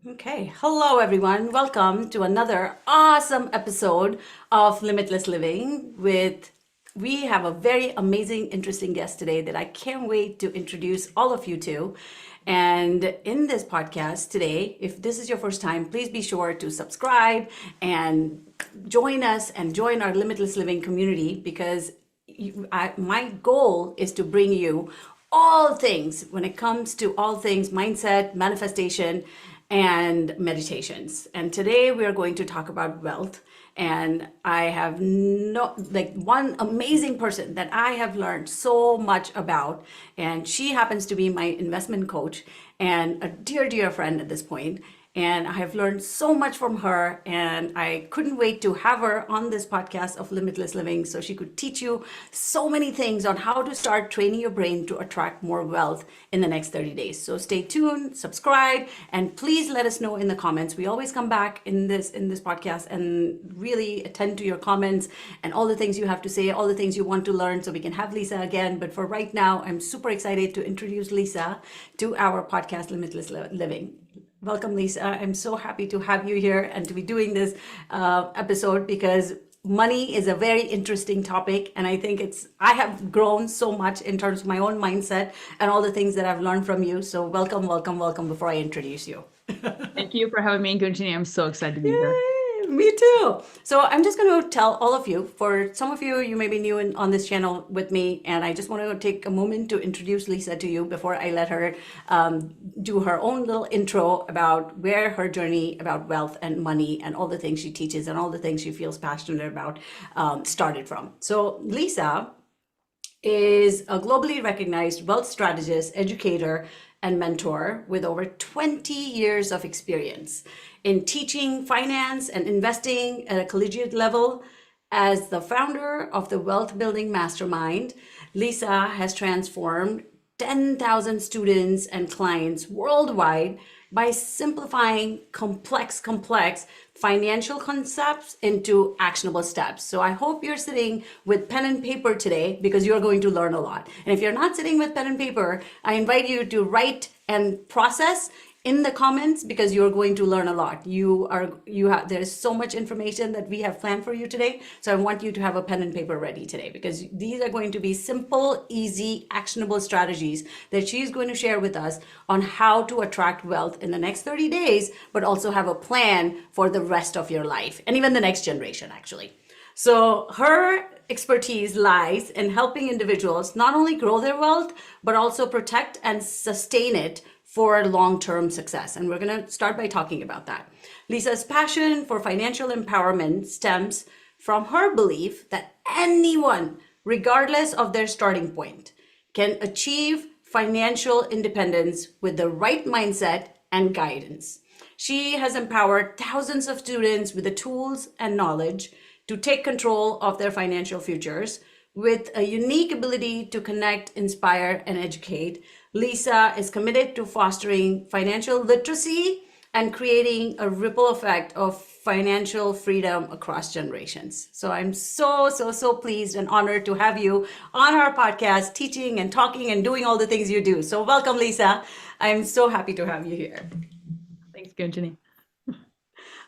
Okay, hello everyone. Welcome to another awesome episode of Limitless Living with we have a very amazing interesting guest today that I can't wait to introduce all of you to. And in this podcast today, if this is your first time, please be sure to subscribe and join us and join our Limitless Living community because my goal is to bring you all things when it comes to all things mindset, manifestation, and meditations. And today we are going to talk about wealth. And I have one amazing person that I have learned so much about. And she happens to be my investment coach and a dear, dear friend at this point. And I have learned so much from her, and I couldn't wait to have her on this podcast of Limitless Living so she could teach you so many things on how to start training your brain to attract more wealth in the next 30 days. So stay tuned, subscribe, and please let us know in the comments. We always come back in this podcast and really attend to your comments and all the things you have to say, all the things you want to learn so we can have Lisa again. But for right now, I'm super excited to introduce Lisa to our podcast Limitless Living. Welcome, Lisa. I'm so happy to have you here and to be doing this episode because money is a very interesting topic. And I think I have grown so much in terms of my own mindset and all the things that I've learned from you. So welcome, welcome, welcome before I introduce you. Thank you for having me, Gunjini. I'm so excited to be here. Yay, me too. So I'm just going to tell all of you, for some of you, you may be new on this channel with me, and I just want to take a moment to introduce Lisa to you before I let her do her own little intro about where her journey about wealth and money and all the things she teaches and all the things she feels passionate about started from. So Lisa is a globally recognized wealth strategist, educator, and mentor with over 20 years of experience in teaching finance and investing at a collegiate level. As the founder of the Wealth Building Mastermind, Lisa has transformed 10,000 students and clients worldwide by simplifying complex financial concepts into actionable steps. So I hope you're sitting with pen and paper today because you're going to learn a lot. And if you're not sitting with pen and paper, I invite you to write and process in the comments because you're going to learn a lot. There's so much information that we have planned for you today. So I want you to have a pen and paper ready today because these are going to be simple, easy, actionable strategies that she's going to share with us on how to attract wealth in the next 30 days, but also have a plan for the rest of your life and even the next generation, actually. So her expertise lies in helping individuals not only grow their wealth, but also protect and sustain it for long-term success. And we're going to start by talking about that. Lisa's passion for financial empowerment stems from her belief that anyone, regardless of their starting point, can achieve financial independence with the right mindset and guidance. She has empowered thousands of students with the tools and knowledge to take control of their financial futures. With a unique ability to connect, inspire, and educate, Lisa is committed to fostering financial literacy and creating a ripple effect of financial freedom across generations. So I'm so pleased and honored to have you on our podcast, teaching and talking and doing all the things you do. So welcome, Lisa. I'm so happy to have you here. Thanks, Gunjini.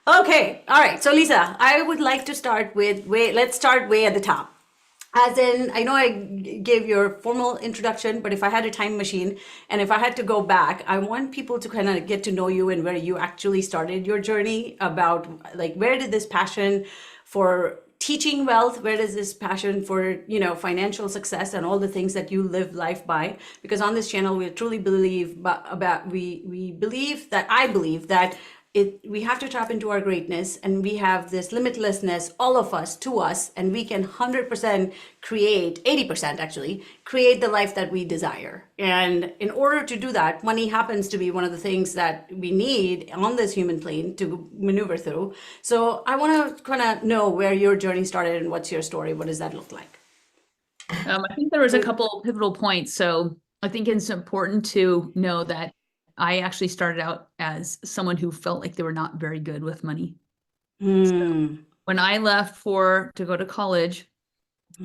Okay, all right. So Lisa, I would like to start with let's start way at the top. As in, I know I gave your formal introduction, but if I had a time machine and if I had to go back, I want people to kind of get to know you and where you actually started your journey about like where did this passion for teaching wealth, where does this passion for, financial success and all the things that you live life by? Because on this channel, we truly believe we believe that I believe that we have to tap into our greatness and we have this limitlessness, all of us, to us, and we can 100% create, 80% actually, create the life that we desire. And in order to do that, money happens to be one of the things that we need on this human plane to maneuver through. So I want to kind of know where your journey started and what's your story. What does that look like? I think there was a couple pivotal points. So I think it's important to know that I actually started out as someone who felt like they were not very good with money. So when I left to go to college,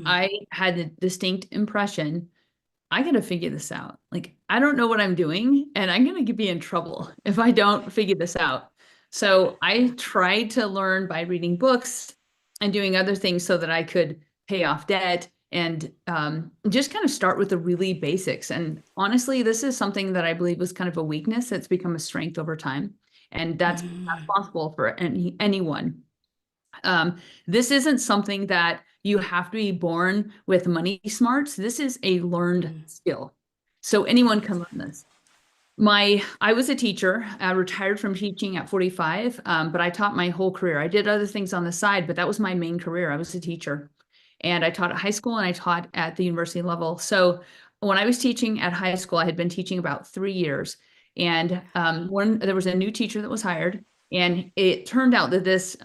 I had a distinct impression I got to figure this out. Like, I don't know what I'm doing, and I'm going to be in trouble if I don't figure this out. So I tried to learn by reading books and doing other things so that I could pay off debt and just kind of start with the really basics. And honestly, this is something that I believe was kind of a weakness that's become a strength over time. And that's not possible for anyone. This isn't something that you have to be born with money smarts. This is a learned skill. So anyone can learn this. I was a teacher. I retired from teaching at 45, but I taught my whole career. I did other things on the side, but that was my main career. I was a teacher. And I taught at high school and I taught at the university level. So when I was teaching at high school, I had been teaching about 3 years. And when there was a new teacher that was hired, and it turned out that this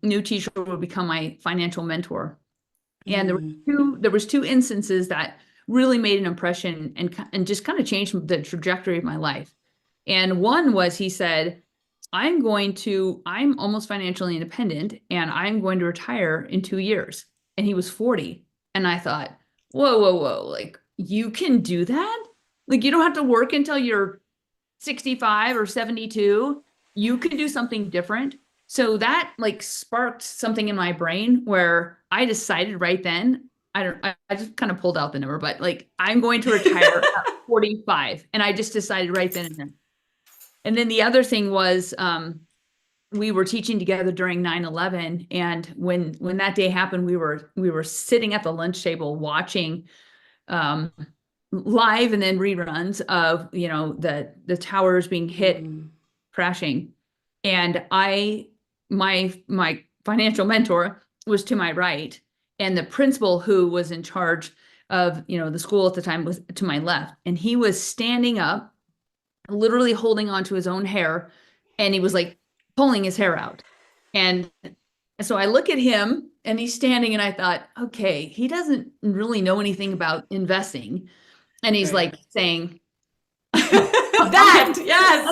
new teacher would become my financial mentor. And there was two instances that really made an impression and just kind of changed the trajectory of my life. And one was, he said, I'm almost financially independent and I'm going to retire in 2 years. And he was 40. And I thought, whoa, like, you can do that? Like, you don't have to work until you're 65 or 72. You can do something different. So that like sparked something in my brain where I decided right then, I just kind of pulled out the number, but like, I'm going to retire at 45. And I just decided right then and there. And then the other thing was, we were teaching together during 9/11. And when that day happened, we were sitting at the lunch table watching live and then reruns of, the towers being hit, crashing. And my financial mentor was to my right, and the principal who was in charge of, the school at the time was to my left. And he was standing up, literally holding onto his own hair, and he was like pulling his hair out. And so I look at him and he's standing, and I thought, okay, he doesn't really know anything about investing. And he's like saying, that, yes.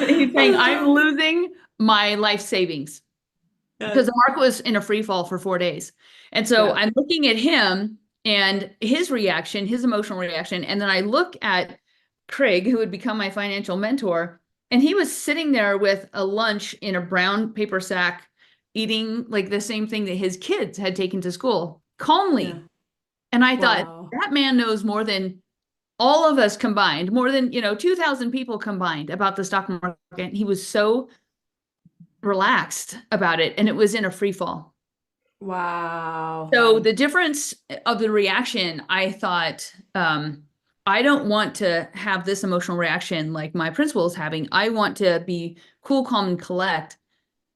He's saying, I'm losing my life savings because the market was in a free fall for 4 days. And so I'm looking at him and his reaction, his emotional reaction. And then I look at Craig, who would become my financial mentor, and he was sitting there with a lunch in a brown paper sack, eating like the same thing that his kids had taken to school calmly. Yeah. And I thought, that man knows more than all of us combined, more than, 2,000 people combined about the stock market. He was so relaxed about it, and it was in a free fall. Wow. So the difference of the reaction, I thought, I don't want to have this emotional reaction like my principal is having. I want to be cool, calm, and collect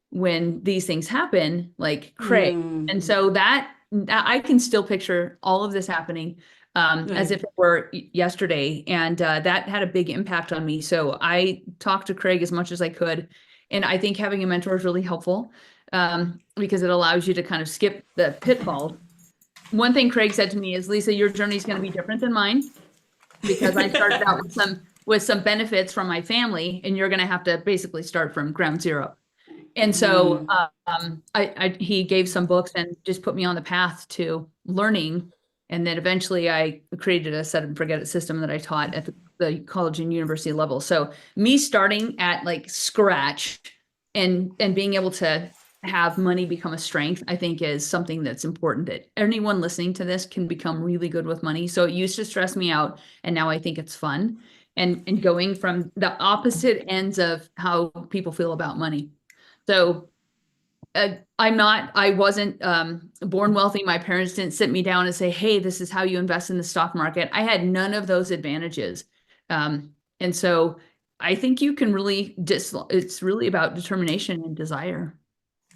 when these things happen, like Craig. And so that I can still picture all of this happening as if it were yesterday. And that had a big impact on me. So I talked to Craig as much as I could. And I think having a mentor is really helpful because it allows you to kind of skip the pitfalls. One thing Craig said to me is, Lisa, your journey is going to be different than mine because I started out with some benefits from my family, and you're going to have to basically start from ground zero. And so he gave some books and just put me on the path to learning. And then eventually I created a set and forget it system that I taught at the college and university level. So me starting at like scratch and being able to have money become a strength, I think is something that's important, that anyone listening to this can become really good with money. So it used to stress me out, and now I think it's fun. And going from the opposite ends of how people feel about money. So I wasn't born wealthy. My parents didn't sit me down and say, hey, this is how you invest in the stock market. I had none of those advantages. And so I think you can really, it's really about determination and desire.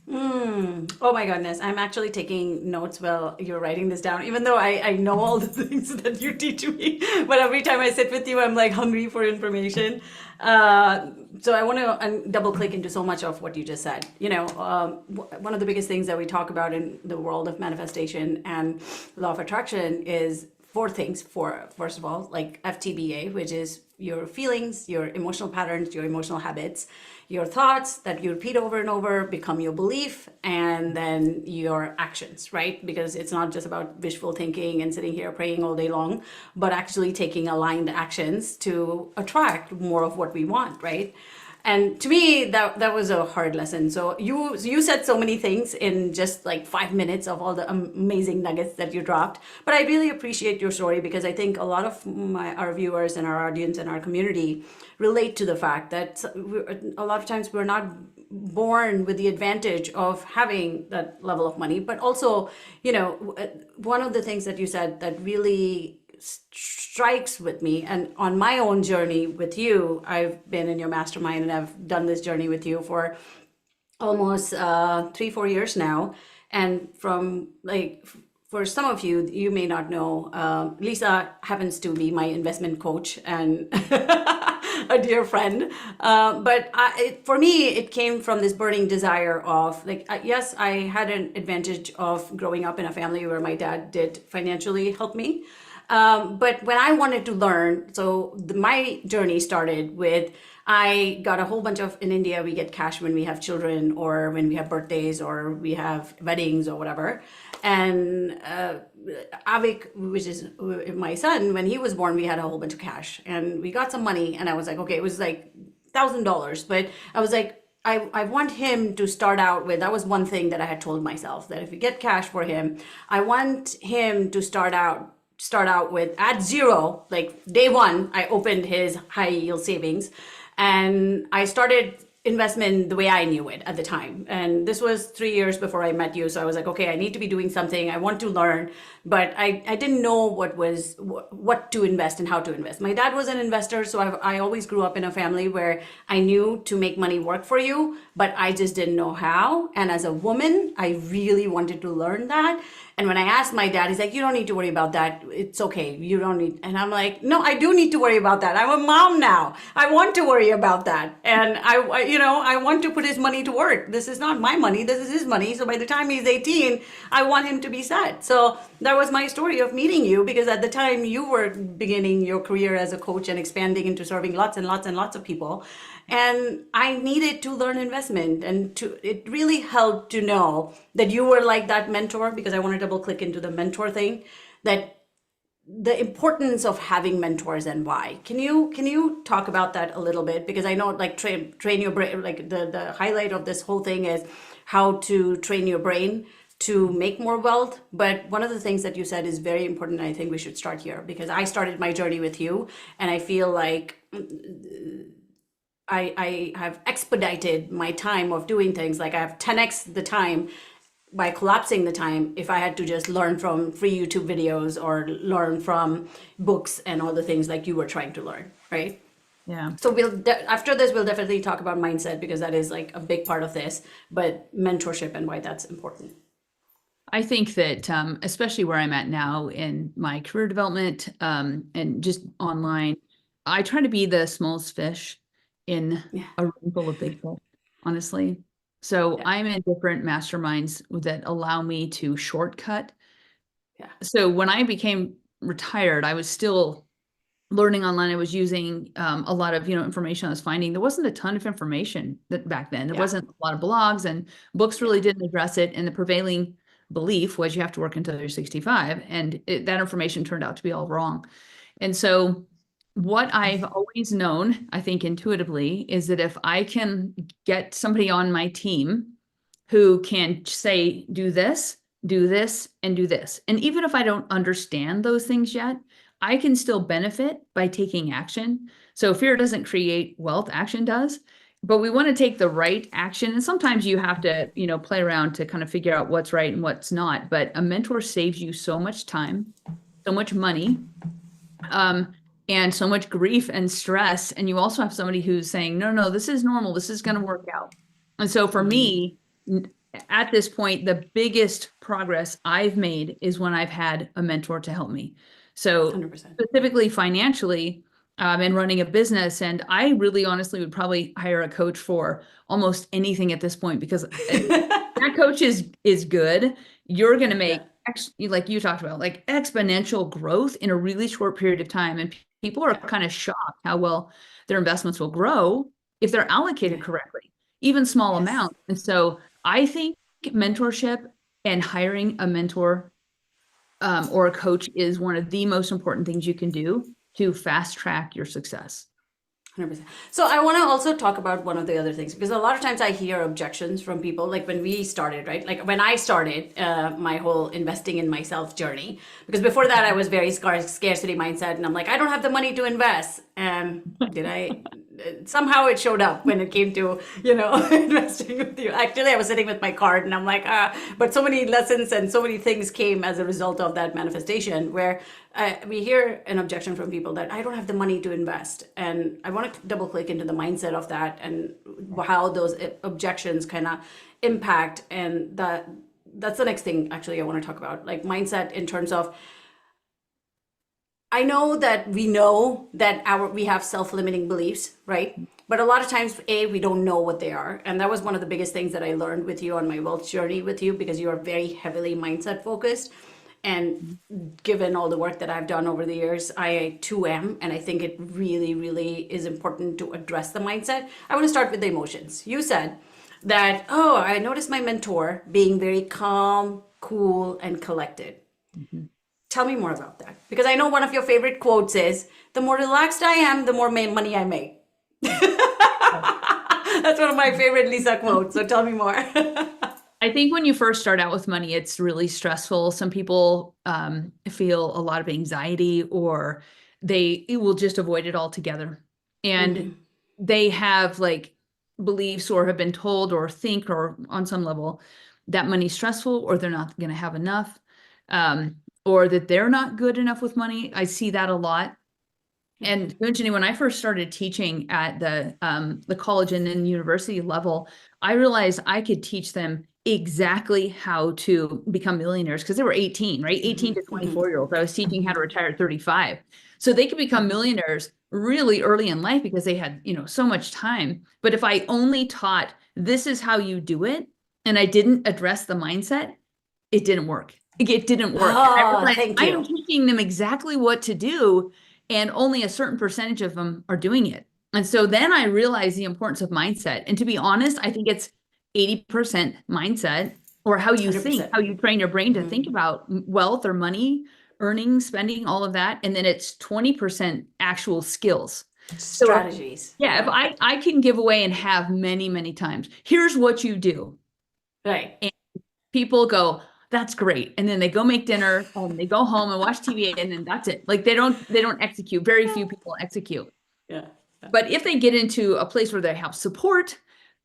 Oh my goodness. I'm actually taking notes while you're writing this down, even though I know all the things that you teach me. But every time I sit with you, I'm like hungry for information. So I want to double click into so much of what you just said. One of the biggest things that we talk about in the world of manifestation and law of attraction is four things. First of all, like FTBA, which is your feelings, your emotional patterns, your emotional habits, your thoughts that you repeat over and over become your belief, and then your actions, right? Because it's not just about wishful thinking and sitting here praying all day long, but actually taking aligned actions to attract more of what we want, right? And to me, that was a hard lesson. So you said so many things in just like 5 minutes of all the amazing nuggets that you dropped. But I really appreciate your story, because I think a lot of our viewers and our audience and our community relate to the fact that a lot of times we're not born with the advantage of having that level of money. But also, one of the things that you said that really strikes with me, and on my own journey with you, I've been in your mastermind and I've done this journey with you for almost 3-4 years now. And from like, for some of you, you may not know, Lisa happens to be my investment coach and a dear friend. But for me, it came from this burning desire of like, yes, I had an advantage of growing up in a family where my dad did financially help me. But when I wanted to learn, so my journey started with, I got a whole bunch of, in India, we get cash when we have children or when we have birthdays or we have weddings or whatever. And Avik, which is my son, when he was born, we had a whole bunch of cash and we got some money. And I was like, okay, it was like $1,000. But I was like, I want him to start out with, that was one thing that I had told myself, that if we get cash for him, I want him to start out with at zero, like day one. I opened his high yield savings and I started investment the way I knew it at the time. And this was 3 years before I met you. So I was like, okay, I need to be doing something. I want to learn, but I didn't know what to invest and how to invest. My dad was an investor. So I always grew up in a family where I knew to make money work for you, but I just didn't know how. And as a woman, I really wanted to learn that. And when I asked my dad, he's like, you don't need to worry about that. It's okay. You don't need. And I'm like, no, I do need to worry about that. I'm a mom now. I want to worry about that. And I want to put his money to work. This is not my money. This is his money. So by the time he's 18, I want him to be set. So that was my story of meeting you, because at the time you were beginning your career as a coach and expanding into serving lots and lots and lots of people. And I needed to learn investment, and it really helped to know that you were like that mentor, because I want to double click into the mentor thing, that the importance of having mentors and why. Can you talk about that a little bit? Because I know like train your brain, like the highlight of this whole thing is how to train your brain to make more wealth. But one of the things that you said is very important. And I think we should start here, because I started my journey with you and I feel like I have expedited my time of doing things. Like I have 10x the time by collapsing the time if I had to just learn from free YouTube videos or learn from books and all the things like you were trying to learn, right? Yeah. So after this, we'll definitely talk about mindset, because that is like a big part of this, but mentorship and why that's important. I think that, especially where I'm at now in my career development, and just online, I try to be the smallest fish in a room full of big fish, honestly. So I'm in different masterminds that allow me to shortcut. Yeah. So when I became retired, I was still learning online. I was using a lot of information I was finding. There wasn't a ton of information back then. There wasn't a lot of blogs, and books really didn't address it. And the prevailing belief was you have to work until you're 65, and that information turned out to be all wrong. And so what I've always known, I think intuitively, is that if I can get somebody on my team who can say, do this, and do this. And even if I don't understand those things yet, I can still benefit by taking action. So fear doesn't create wealth, action does. But we want to take the right action. And sometimes you have to, play around to kind of figure out what's right and what's not. But a mentor saves you so much time, so much money, and so much grief and stress. And you also have somebody who's saying, no, this is normal. This is going to work out. And so for me, at this point, the biggest progress I've made is when I've had a mentor to help me. So 100%. Specifically financially, and running a business. And I really honestly would probably hire a coach for almost anything at this point, because that coach is good. You're going to make actually, like you talked about, like exponential growth in a really short period of time. And people are Yeah. kind of shocked how well their investments will grow if they're allocated Yeah. correctly, even small Yes. amounts. And so I think mentorship and hiring a mentor or a coach is one of the most important things you can do to fast track your success. 100%. So I want to also talk about one of the other things because a lot of times I hear objections from people like when we started, right? Like when I started my whole investing in myself journey, because before that I was very scarcity mindset and I'm like, I don't have the money to invest. And did I? Somehow it showed up when it came to, investing with you. Actually, I was sitting with my card and I'm like, but so many lessons and so many things came as a result of that manifestation where we hear an objection from people that I don't have the money to invest. And I want to double click into the mindset of that and how those objections kind of impact. And that's the next thing actually I want to talk about, like mindset in terms of I know that we have self-limiting beliefs, right? But a lot of times, we don't know what they are. And that was one of the biggest things that I learned with you on my wealth journey with you because you are very heavily mindset focused. And given all the work that I've done over the years, I too am. And I think it really, really is important to address the mindset. I want to start with the emotions. You said that, oh, I noticed my mentor being very calm, cool, and collected. Mhm. Tell me more about that. Because I know one of your favorite quotes is, the more relaxed I am, the more money I make. That's one of my favorite Lisa quotes. So tell me more. I think when you first start out with money, it's really stressful. Some people feel a lot of anxiety or they will just avoid it altogether. And they have like beliefs or have been told or think or on some level that money's stressful or they're not going to have enough or that they're not good enough with money. I see that a lot. And eventually, when I first started teaching at the college and then university level, I realized I could teach them exactly how to become millionaires because they were 18, right? 18 to 24-year-olds. I was teaching how to retire at 35. So they could become millionaires really early in life because they had, so much time. But if I only taught this is how you do it, and I didn't address the mindset, it didn't work. It didn't work. And I Oh, realized thank I am you. teaching them exactly what to do, and only a certain percentage of them are doing it. And so then I realized the importance of mindset. And to be honest, I think it's 80% mindset or how you think, 100%. how you train your brain to think about wealth or money, earning, spending, all of that. And then it's 20% actual skills. So Strategies. yeah, if Yeah. I can give away and have many, many times, here's what you do. Right. And people go, that's great. And then they go make dinner and they go home and watch TV and then that's it. Like they don't execute. Very few people execute. Yeah. Yeah. But if they get into a place where they have support,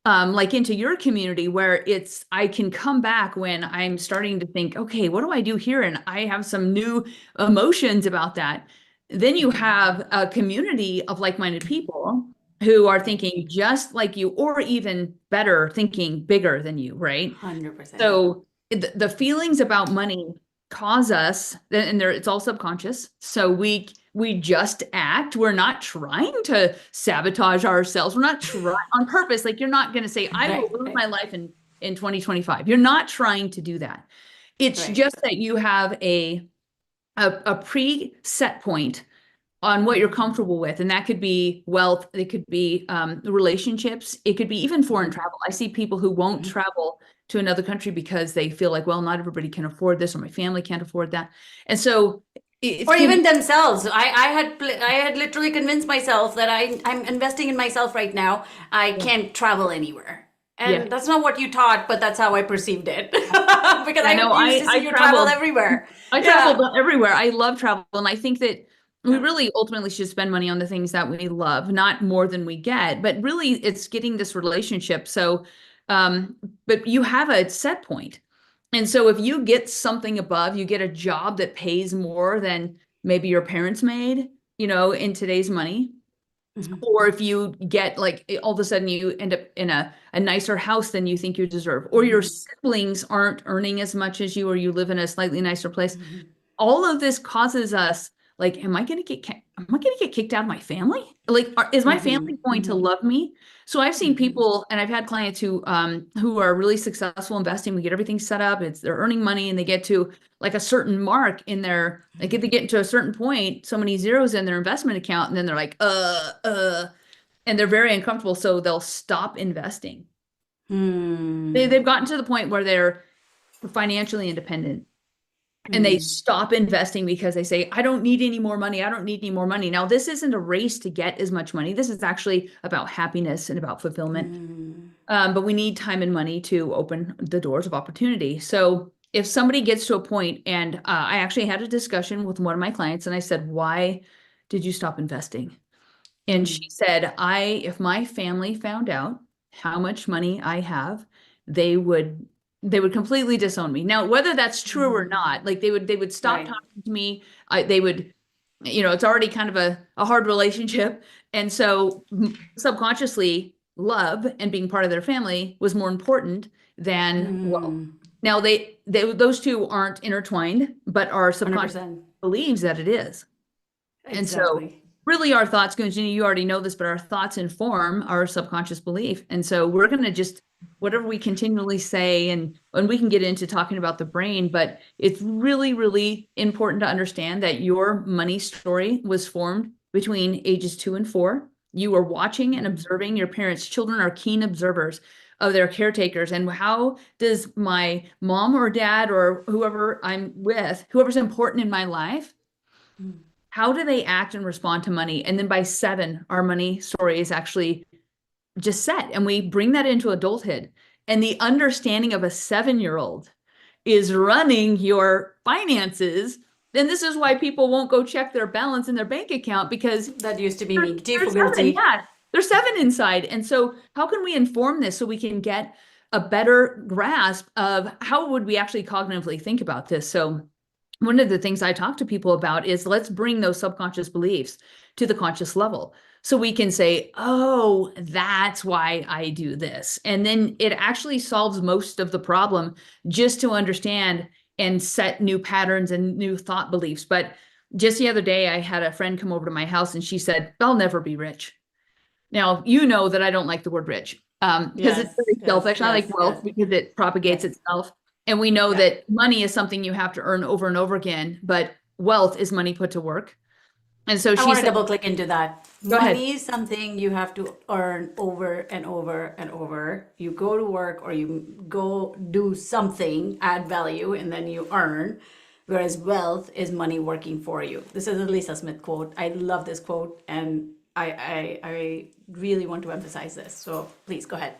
like into your community where I can come back when I'm starting to think, okay, what do I do here? And I have some new emotions about that. Then you have a community of like-minded people who are thinking just like you, or even better, thinking bigger than you, right? 100%. So the feelings about money cause us, and it's all subconscious. So we just act. We're not trying to sabotage ourselves. We're not trying on purpose. Like you're not going to say, I will Right. lose my Right. life in 2025. You're not trying to do that. It's Right. just that you have a preset point on what you're comfortable with. And that could be wealth, it could be relationships, it could be even foreign travel. I see people who won't travel to another country because they feel like, well, not everybody can afford this or my family can't afford that. And so Or it can even be, themselves. I had literally convinced myself that I'm investing in myself right now. I yeah, can't travel anywhere. yeah. And that's not what you taught, but that's how I perceived it. Because I I know used to see I you travel traveled, everywhere. I traveled Yeah. everywhere. I love travel. And I think that we Yeah. really ultimately should spend money on the things that we love, not more than we get, but really it's getting this relationship. So, but you have a set point. And so if you get something above, you get a job that pays more than maybe your parents made, in today's money, or if you get like all of a sudden you end up in a nicer house than you think you deserve, or your siblings aren't earning as much as you, or you live in a slightly nicer place, all of this causes us like, am I going to get kicked out of my family? Like, is my family going to love me? So I've seen people, and I've had clients who are really successful investing. We get everything set up. They're earning money, and they get to like a certain mark in their, like if they get to a certain point, so many zeros in their investment account, and then they're like, and they're very uncomfortable. So they'll stop investing. They've gotten to the point where they're financially independent and they stop investing because they say, I don't need any more money. I don't need any more money. Now, this isn't a race to get as much money. This is actually about happiness and about fulfillment. But we need time and money to open the doors of opportunity. So if somebody gets to a point, and I actually had a discussion with one of my clients and I said, why did you stop investing? And she said, if my family found out how much money I have, they would completely disown me. Now, whether that's true or not, like they would stop talking to me. They would, it's already kind of a hard relationship. And so subconsciously, love and being part of their family was more important than wealth. Now those two aren't intertwined, but our subconscious 100%. believes that it is. And so really our thoughts, you already know this, but our thoughts inform our subconscious belief. And so we're going to just, whatever we continually say, and we can get into talking about the brain, but it's really, really important to understand that your money story was formed between ages 2 and 4. You were watching and observing your parents. Children are keen observers of their caretakers. And how does my mom or dad or whoever I'm with, whoever's important in my life, how do they act and respond to money? And then by 7, our money story is actually just set. And we bring that into adulthood. And the understanding of a 7-year-old is running your finances. And this is why people won't go check their balance in their bank account, because that used to be me. They're 7, yeah, they're 7 inside. And so how can we inform this so we can get a better grasp of how would we actually cognitively think about this? So one of the things I talk to people about is, let's bring those subconscious beliefs to the conscious level so we can say, oh, that's why I do this. And then it actually solves most of the problem, just to understand and set new patterns and new thought beliefs. But just the other day, I had a friend come over to my house and she said, I'll never be rich. Now, you know that I don't like the word rich because it's very selfish. I like wealth because it propagates itself. And we know that money is something you have to earn over and over again, but wealth is money put to work. And so I want to said, double click into that. Go ahead. Money is something you have to earn over and over and over. You go to work or you go do something, add value, and then you earn. Whereas wealth is money working for you. This is a Lisa Smith quote. I love this quote, and I really want to emphasize this. So please go ahead.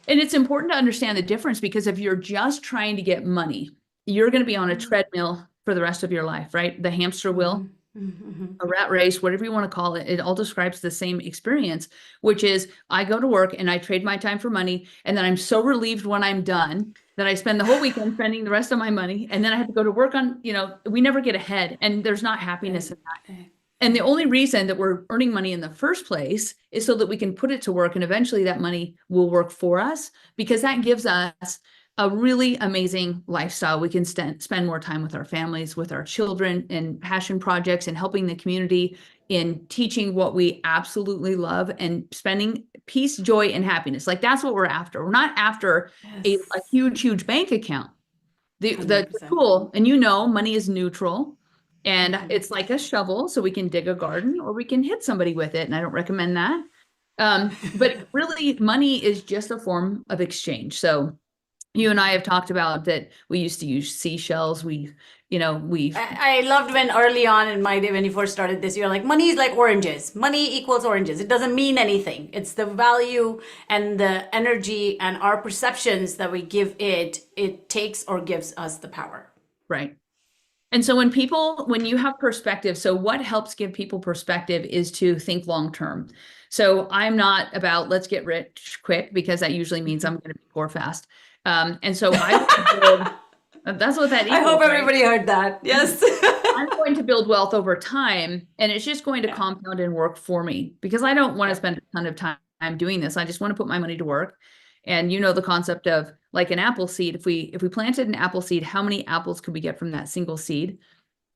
And it's important to understand the difference, because if you're just trying to get money, you're going to be on a treadmill for the rest of your life, right? The hamster wheel, a rat race, whatever you want to call it. It all describes the same experience, which is I go to work and I trade my time for money. And then I'm so relieved when I'm done that I spend the whole weekend spending the rest of my money. And then I have to go to work on, we never get ahead, and there's not happiness in that. And the only reason that we're earning money in the first place is so that we can put it to work, and eventually that money will work for us, because that gives us a really amazing lifestyle. We can spend more time with our families, with our children, in passion projects, and helping the community, in teaching what we absolutely love, and spending peace, joy, and happiness. Like, that's what we're after. We're not after a huge bank account. The tool, and money is neutral. And it's like a shovel, so we can dig a garden or we can hit somebody with it. And I don't recommend that. But really, money is just a form of exchange. So you and I have talked about that. We used to use seashells. I loved when early on in my day, when you first started this, you're like, money is like oranges. Money equals oranges. It doesn't mean anything. It's the value and the energy and our perceptions that we give it. It takes or gives us the power. Right. And so when you have perspective, so what helps give people perspective is to think long-term. So I'm not about let's get rich quick, because that usually means I'm going to be poor fast. And so that's what that equals. I hope everybody heard that. Yes. I'm going to build wealth over time, and it's just going to compound and work for me, because I don't want to spend a ton of time doing this. I just want to put my money to work. And the concept of like an apple seed, if we planted an apple seed, how many apples could we get from that single seed?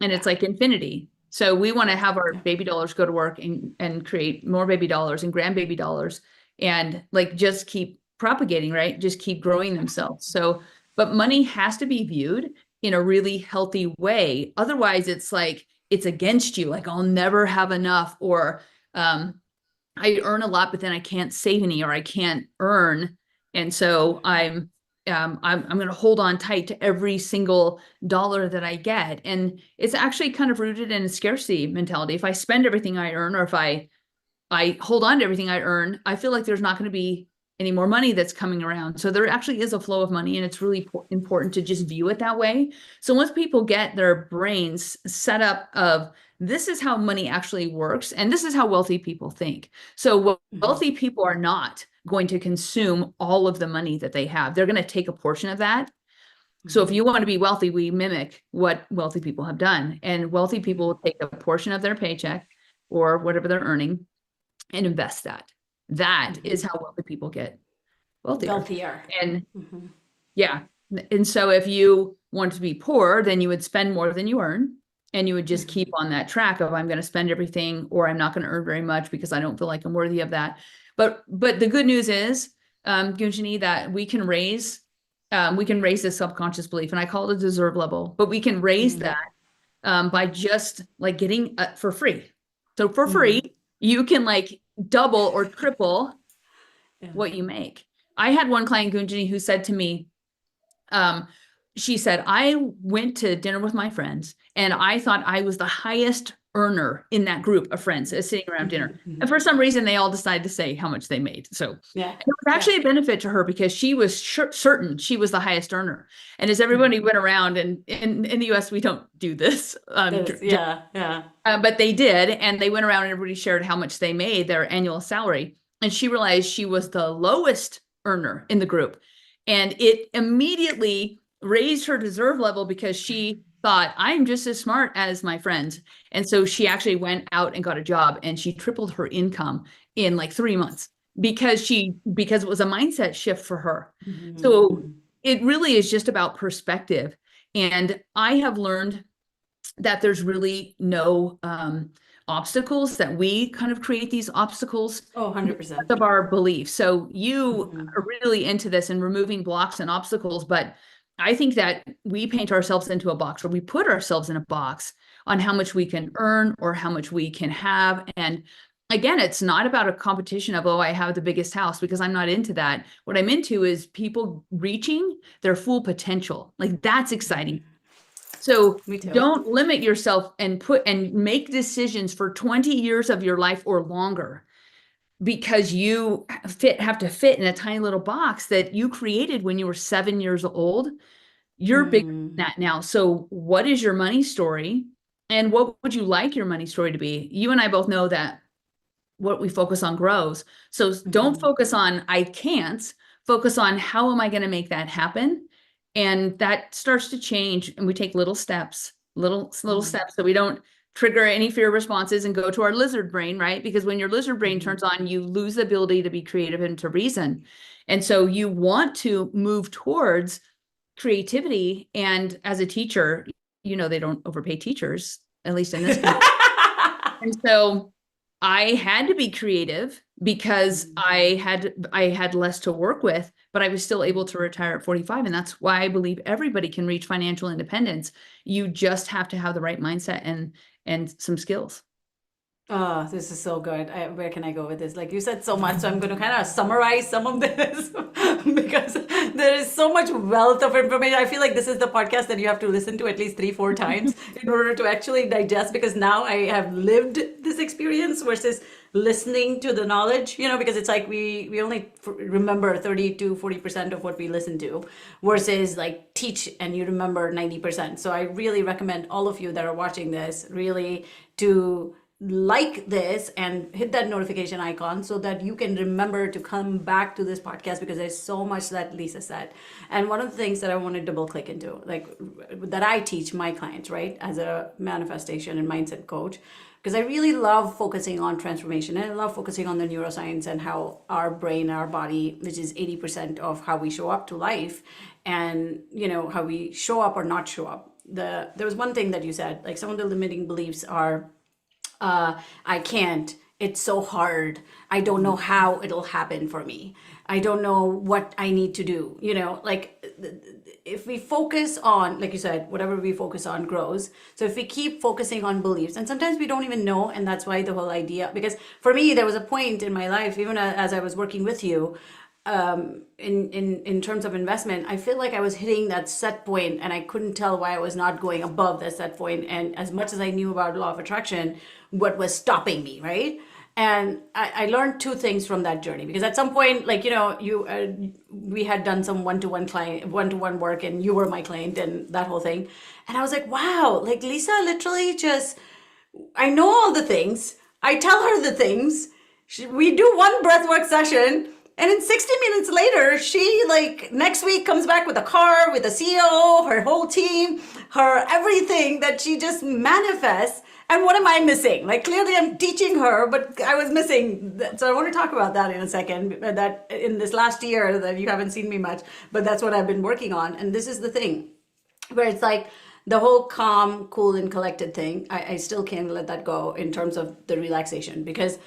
And it's like infinity. So we want to have our baby dollars go to work and create more baby dollars and grandbaby dollars and like just keep propagating, right? Just keep growing themselves. So, but money has to be viewed in a really healthy way. Otherwise, it's like it's against you. Like I'll never have enough, or I earn a lot, but then I can't save any, or I can't earn. And so I'm going to hold on tight to every single dollar that I get. And it's actually kind of rooted in a scarcity mentality. If I spend everything I earn, or if I hold on to everything I earn, I feel like there's not going to be any more money that's coming around. So there actually is a flow of money, and it's really important to just view it that way. So once people get their brains set up of this is how money actually works, and this is how wealthy people think. So wealthy people are not going to consume all of the money that they have. They're going to take a portion of that. So if you want to be wealthy, we mimic what wealthy people have done. And wealthy people will take a portion of their paycheck or whatever they're earning and invest that. That is how wealthy people get wealthier. And yeah. And so if you want to be poor, then you would spend more than you earn. And you would just keep on that track of I'm going to spend everything, or I'm not going to earn very much because I don't feel like I'm worthy of that. But the good news is, Gunjani, that we can raise this subconscious belief, and I call it a deserve level, but we can raise that by just like getting for free. So for free, you can like double or triple what you make. I had one client, Gunjani, who said to me, she said, I went to dinner with my friends and I thought I was the highest earner in that group of friends sitting around dinner. And for some reason, they all decided to say how much they made. So it was actually a benefit to her because she was certain she was the highest earner. And as everybody went around, and in the US, we don't do this. But they did. And they went around and everybody shared how much they made, their annual salary. And she realized she was the lowest earner in the group. And it immediately raised her deserve level because she thought, I'm just as smart as my friends. And so she actually went out and got a job, and she tripled her income in like 3 months because it was a mindset shift for her. So it really is just about perspective. And I have learned that there's really no obstacles, that we kind of create these obstacles 100% of our beliefs. So you are really into this and removing blocks and obstacles, but I think that we paint ourselves into a box, or we put ourselves in a box on how much we can earn or how much we can have. And again, it's not about a competition of, oh, I have the biggest house, because I'm not into that. What I'm into is people reaching their full potential. Like that's exciting. So don't limit yourself and make decisions for 20 years of your life or longer because you have to fit in a tiny little box that you created when you were 7 years old. You're bigger than that now. So what is your money story? And what would you like your money story to be? You and I both know that what we focus on grows. So don't focus on I can't, focus on how am I going to make that happen? And that starts to change, and we take little steps, little steps, so we don't trigger any fear responses and go to our lizard brain, right? Because when your lizard brain turns on, you lose the ability to be creative and to reason. And so you want to move towards creativity. And as a teacher, they don't overpay teachers, at least in this country. And so I had to be creative because I had less to work with, but I was still able to retire at 45. And that's why I believe everybody can reach financial independence. You just have to have the right mindset and some skills. Oh, this is so good. Where can I go with this? Like you said so much, so I'm going to kind of summarize some of this because there is so much wealth of information. I feel like this is the podcast that you have to listen to at least 3-4 times in order to actually digest, because now I have lived this experience versus listening to the knowledge, because it's like we only remember 30 to 40% of what we listen to versus like teach and you remember 90%. So I really recommend all of you that are watching this really to like this and hit that notification icon so that you can remember to come back to this podcast, because there's so much that Lisa said. And one of the things that I want to double click into, like that I teach my clients, right, as a manifestation and mindset coach, because I really love focusing on transformation, and I love focusing on the neuroscience and how our brain, our body, which is 80% of how we show up to life, and how we show up or not show up, there was one thing that you said, like some of the limiting beliefs are, I can't. It's so hard. I don't know how it'll happen for me. I don't know what I need to do. Like if we focus on, like you said, whatever we focus on grows. So if we keep focusing on beliefs, and sometimes we don't even know, and that's why the whole idea, because for me, there was a point in my life, even as I was working with you, in terms of investment, I feel like I was hitting that set point and I couldn't tell why I was not going above that set point. And as much as I knew about law of attraction, what was stopping me, right? And I learned two things from that journey, because at some point, like, we had done some one-to-one work, and you were my client and that whole thing. And I was like, wow, like Lisa literally just, I know all the things. I tell her the things. We do one breathwork session, and in 60 minutes later, she like next week comes back with a car, with a CEO, her whole team, her everything that she just manifests. And what am I missing? Like clearly I'm teaching her, but I was missing. So I want to talk about that in a second, that in this last year that you haven't seen me much, but that's what I've been working on. And this is the thing where it's like the whole calm, cool, and collected thing. I still can't let that go in terms of the relaxation, because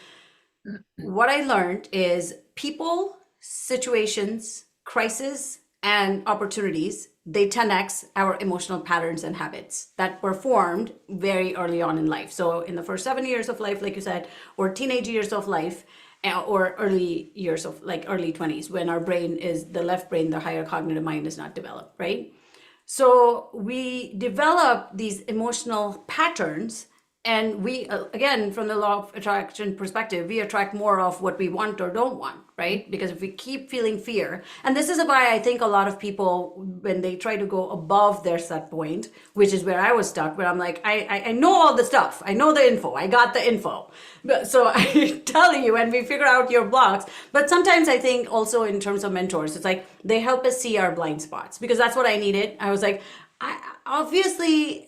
what I learned is people, situations, crises, and opportunities, they 10x our emotional patterns and habits that were formed very early on in life. So in the first 7 years of life, like you said, or teenage years of life, or early years of like early 20s, when our brain is the left brain, the higher cognitive mind is not developed, right? So we develop these emotional patterns, and we, again, from the law of attraction perspective, we attract more of what we want or don't want, right? Because if we keep feeling fear, and this is why I think a lot of people, when they try to go above their set point, which is where I was stuck, where I'm like, I know all the stuff. I know the info. I got the info. So I tell you, and we figure out your blocks. But sometimes I think also in terms of mentors, it's like they help us see our blind spots, because that's what I needed. I was like, obviously,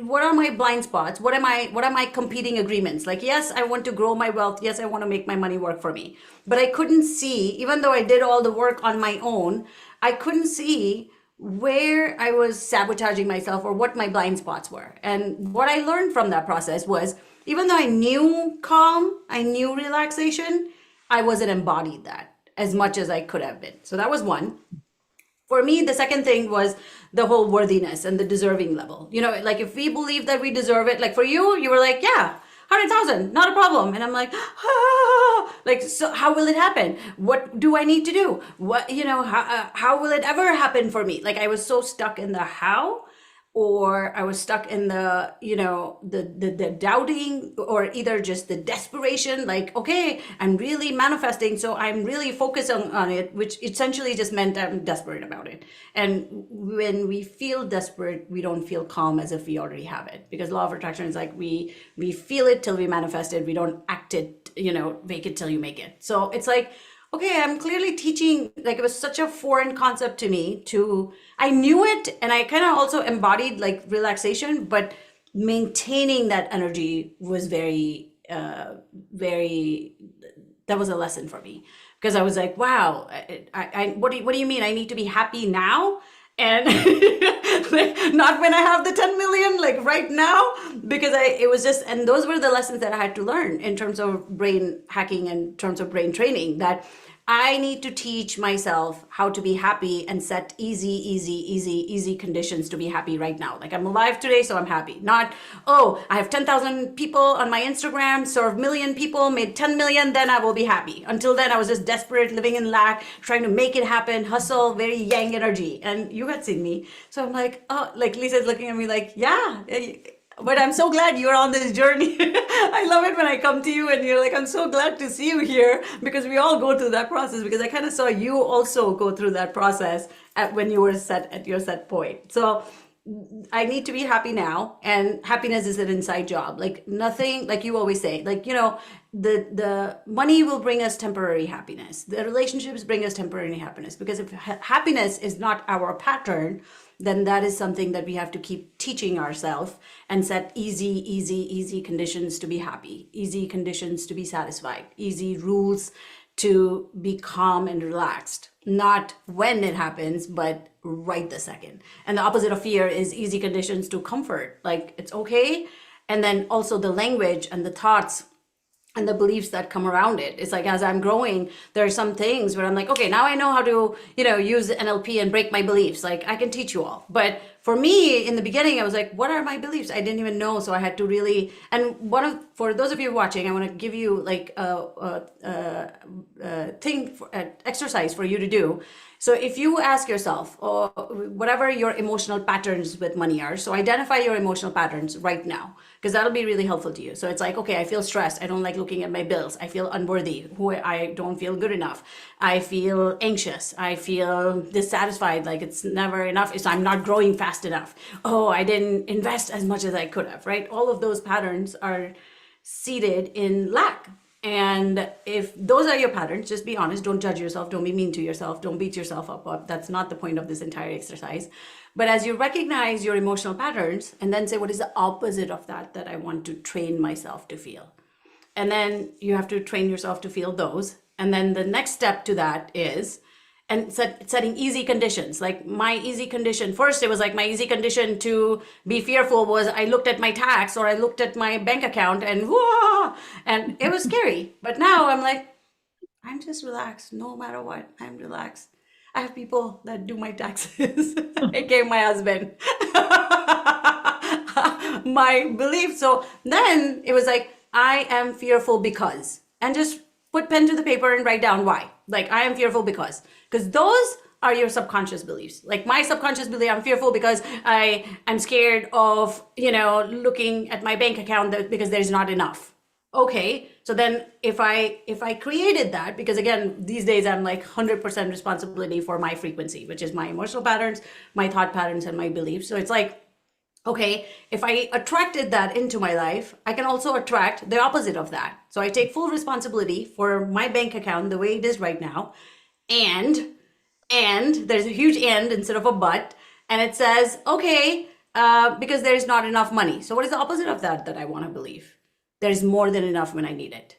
what are my blind spots? What am I competing agreements? Like, yes, I want to grow my wealth. Yes, I want to make my money work for me. But I couldn't see, even though I did all the work on my own, I couldn't see where I was sabotaging myself or what my blind spots were. And what I learned from that process was, even though I knew calm, I knew relaxation, I wasn't embodied that as much as I could have been. So that was one. For me, the second thing was the whole worthiness and the deserving level. Like if we believe that we deserve it, like for you, you were like, yeah, 100,000, not a problem. And I'm like, like, so how will it happen? What do I need to do? How will it ever happen for me? Like I was so stuck in the how, or I was stuck in the, the doubting, or either just the desperation, like, okay, I'm really manifesting, so I'm really focused on it, which essentially just meant I'm desperate about it. And when we feel desperate, we don't feel calm as if we already have it, because law of attraction is like, we feel it till we manifest it. We don't act it, make it till you make it. So it's like, okay, I'm clearly teaching, like it was such a foreign concept to me I knew it, and I kind of also embodied like relaxation, but maintaining that energy was very, very, that was a lesson for me, because I was like, wow, what do you mean? I need to be happy now? And like, not when I have the 10 million, like right now, because it was just, and those were the lessons that I had to learn in terms of brain hacking, in terms of brain training, that I need to teach myself how to be happy and set easy conditions to be happy right now. Like I'm alive today, so I'm happy. Not, oh, I have 10,000 people on my Instagram, served million people, made 10 million, then I will be happy. Until then, I was just desperate, living in lack, trying to make it happen, hustle, very yang energy. And you had seen me. So I'm like, oh, like Lisa's looking at me like, yeah. But I'm so glad you're on this journey. I love it when I come to you and you're like, I'm so glad to see you here, because we all go through that process, because I kind of saw you also go through that process when you were at your set point. So I need to be happy now, and happiness is an inside job. Like nothing, like you always say, like, the money will bring us temporary happiness. The relationships bring us temporary happiness, because if happiness is not our pattern, then that is something that we have to keep teaching ourselves and set easy conditions to be happy, easy conditions to be satisfied, easy rules to be calm and relaxed, not when it happens, but right the second. And the opposite of fear is easy conditions to comfort, like it's okay. And then also the language and the thoughts and the beliefs that come around it. It's like, as I'm growing, there are some things where I'm like, okay, now I know how to, use NLP and break my beliefs. Like, I can teach you all. But for me, in the beginning, I was like, what are my beliefs? I didn't even know. So I had to really, and for those of you watching, I want to give you like a thing, exercise for you to do. So if you ask yourself, or whatever your emotional patterns with money are, so identify your emotional patterns right now, because that'll be really helpful to you. So it's like, okay, I feel stressed. I don't like looking at my bills. I feel unworthy. I don't feel good enough. I feel anxious. I feel dissatisfied. Like it's never enough. I'm not growing fast enough. Oh, I didn't invest as much as I could have, right? All of those patterns are seated in lack. And if those are your patterns, just be honest. Don't judge yourself. Don't be mean to yourself. Don't beat yourself up. That's not the point of this entire exercise. But as you recognize your emotional patterns and then say, what is the opposite of that I want to train myself to feel? And then you have to train yourself to feel those. And then the next step to that is, and setting easy conditions. Like my easy condition, first it was like my easy condition to be fearful was I looked at my tax or I looked at my bank account and whoa, and it was scary. But now I'm like, I'm just relaxed no matter what. I'm relaxed. I have people that do my taxes, aka my husband. My belief. So then it was like, I am fearful because, and just put pen to the paper and write down why. Like, I am fearful because those are your subconscious beliefs. Like my subconscious belief, I'm fearful because I'm scared of, looking at my bank account because there's not enough. Okay, so then if I created that, because again, these days I'm like 100% responsibility for my frequency, which is my emotional patterns, my thought patterns, and my beliefs. So it's like, okay, if I attracted that into my life, I can also attract the opposite of that. So I take full responsibility for my bank account the way it is right now. And there's a huge and instead of a but. And it says, okay, because there's not enough money. So what is the opposite of that I want to believe? There's more than enough when I need it.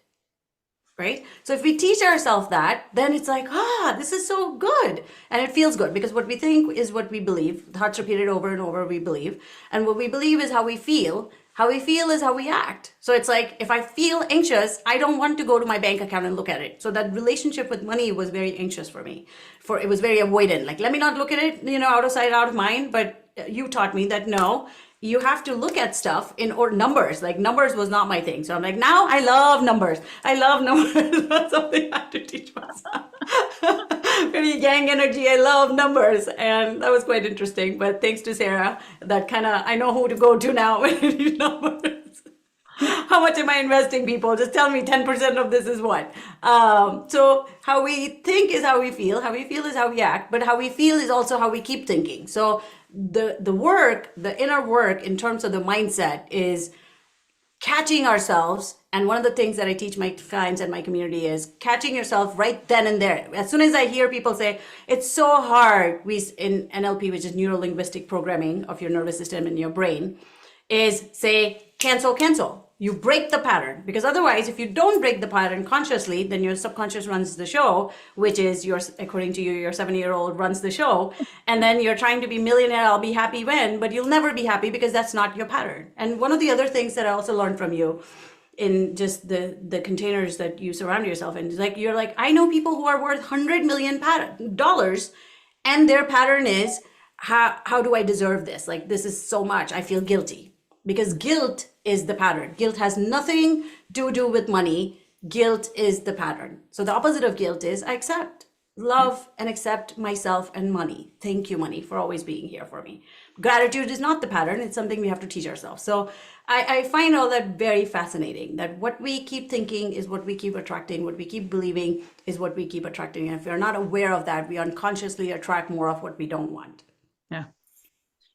Right? So if we teach ourselves that, then it's like, this is so good. And it feels good because what we think is what we believe. Thoughts repeated over and over, we believe. And what we believe is how we feel. How we feel is how we act. So it's like, if I feel anxious, I don't want to go to my bank account and look at it. So that relationship with money was very anxious for me. It was very avoidant. Like, let me not look at it, out of sight, out of mind. But you taught me that no, you have to look at stuff or numbers. Like numbers was not my thing. So I'm like, now I love numbers. I love numbers. That's something I have to teach myself. Very yang energy. I love numbers. And that was quite interesting. But thanks to Sarah, I know who to go to now when I need numbers. How much am I investing, people? Just tell me 10% of this is what. So how we think is how we feel. How we feel is how we act. But how we feel is also how we keep thinking. So the inner work in terms of the mindset is catching ourselves. And one of the things that I teach my clients and my community is catching yourself right then and there. As soon as I hear people say, it's so hard, in NLP, which is neuro-linguistic programming of your nervous system and your brain, is say, cancel. You break the pattern, because otherwise, if you don't break the pattern consciously, then your subconscious runs the show, which is according to you, your 7-year-old runs the show. And then you're trying to be millionaire, I'll be happy when, but you'll never be happy because that's not your pattern. And one of the other things that I also learned from you in just the containers that you surround yourself in, is like, you're like, I know people who are worth $100 million and their pattern is, how do I deserve this? Like, this is so much, I feel guilty. Because guilt is the pattern. Guilt has nothing to do with money. Guilt is the pattern. So the opposite of guilt is I accept, love, and accept myself and money. Thank you, money, for always being here for me. Gratitude is not the pattern. It's something we have to teach ourselves. So I find all that very fascinating, that what we keep thinking is what we keep attracting. What we keep believing is what we keep attracting. And if we're not aware of that, we unconsciously attract more of what we don't want. Yeah.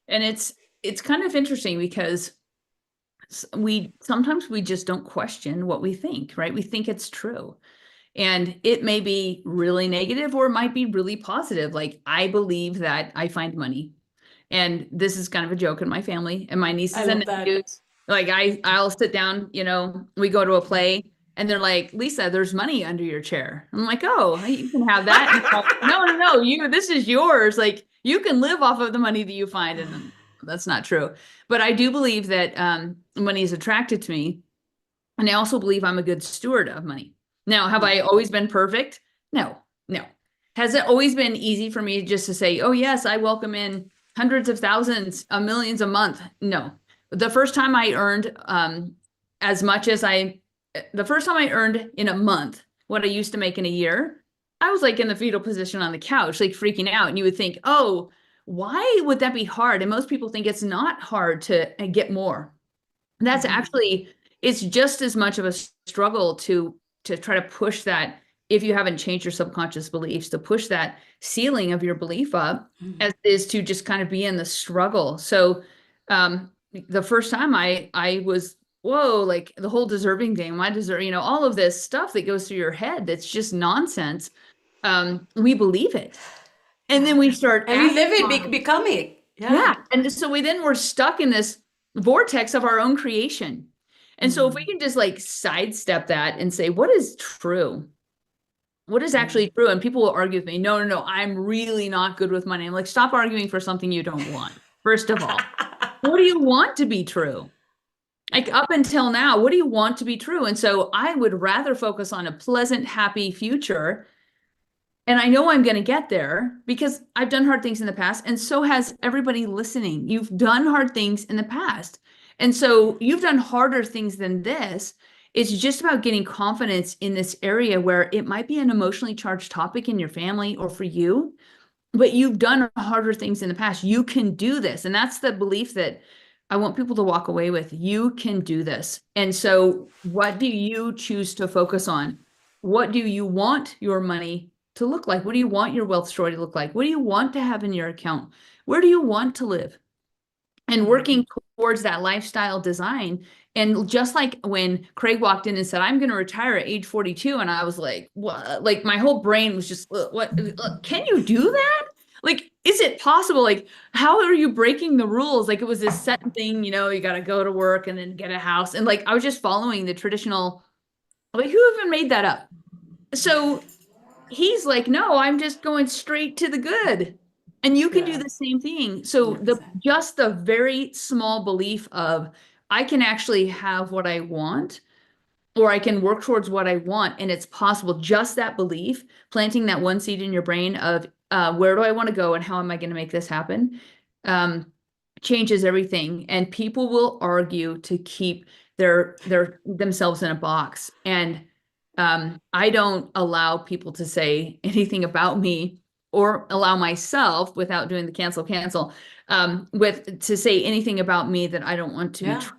And it's kind of interesting because sometimes we just don't question what we think, right? We think it's true. And it may be really negative or it might be really positive. Like, I believe that I find money. And this is kind of a joke in my family and my nieces and nephews. Like, I'll sit down, we go to a play And they're like, Lisa, there's money under your chair. I'm like, oh, you can have that. And they're like, no, this is yours. Like you can live off of the money that you find. And that's not true. But I do believe that money is attracted to me. And I also believe I'm a good steward of money. Now, have I always been perfect? No, no. Has it always been easy for me just to say, oh, yes, I welcome in hundreds of thousands, millions a month? No. The first time I earned as much as the first time I earned in a month what I used to make in a year, I was like in the fetal position on the couch, like freaking out. And you would think, oh, why would that be hard? And most people think it's not hard to get more. That's actually, it's just as much of a struggle to try to push that, if you haven't changed your subconscious beliefs, to push that ceiling of your belief up as it is to just kind of be in the struggle. So the first time I was, whoa, like the whole deserving thing, I deserve, all of this stuff that goes through your head that's just nonsense. We believe it. And then we start and we live it, becoming. Yeah. And so we're stuck in this vortex of our own creation. And so if we can just like sidestep that and say, what is true? What is actually true? And people will argue with me, no, I'm really not good with money. I'm like, stop arguing for something you don't want. First of all, what do you want to be true? Like up until now, what do you want to be true? And so I would rather focus on a pleasant, happy future. And I know I'm going to get there because I've done hard things in the past. And so has everybody listening. You've done hard things in the past. And so you've done harder things than this. It's just about getting confidence in this area where it might be an emotionally charged topic in your family or for you, but you've done harder things in the past. You can do this. And that's the belief that I want people to walk away with. You can do this. And so what do you choose to focus on? What do you want your money to look like? What do you want your wealth story to look like? What do you want to have in your account? Where do you want to live? And working towards that lifestyle design. And just like when Craig walked in and said, I'm going to retire at age 42. And I was like, what? Like my whole brain was just, what? Can you do that? Like, is it possible? Like, how are you breaking the rules? Like it was this set thing, you got to go to work and then get a house. And like, I was just following the traditional, like, who even made that up? So he's like, no, I'm just going straight to the good. And you can do the same thing. So just the very small belief of I can actually have what I want, or I can work towards what I want, and it's possible. Just that belief, planting that one seed in your brain of where do I want to go and how am I going to make this happen, changes everything. And people will argue to keep their themselves in a box. And I don't allow people to say anything about me or allow myself, without doing the cancel, to say anything about me that I don't want to be true.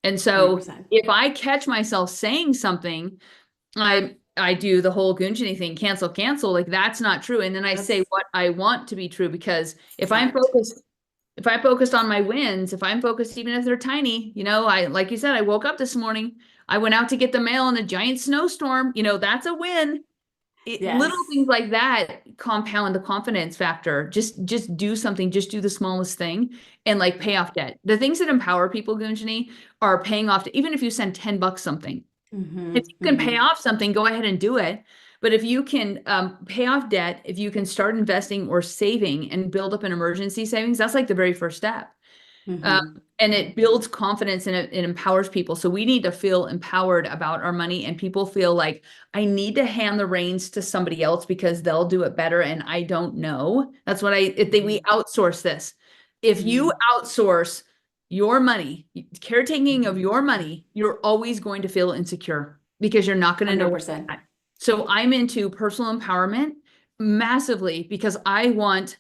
And so 100%. If I catch myself saying something, I do the whole Gunjani thing, cancel, like that's not true. And then I say what I want to be true, because if I'm focused on my wins, if I'm focused, even if they're tiny, like you said, I woke up this morning, I went out to get the mail in a giant snowstorm, that's a win. Little things like that compound the confidence factor. Just do something, just do the smallest thing, and like pay off debt. The things that empower people, Gunjani, are paying off, even if you send $10 something. If you can pay off something, go ahead and do it. But if you can pay off debt, if you can start investing or saving and build up an emergency savings, that's like the very first step. And it builds confidence and it empowers people. So we need to feel empowered about our money, and people feel like I need to hand the reins to somebody else because they'll do it better and I don't know. That's what we outsource this. If you outsource your money, caretaking of your money, you're always going to feel insecure because you're not going to know. 100%. So I'm into personal empowerment massively because I want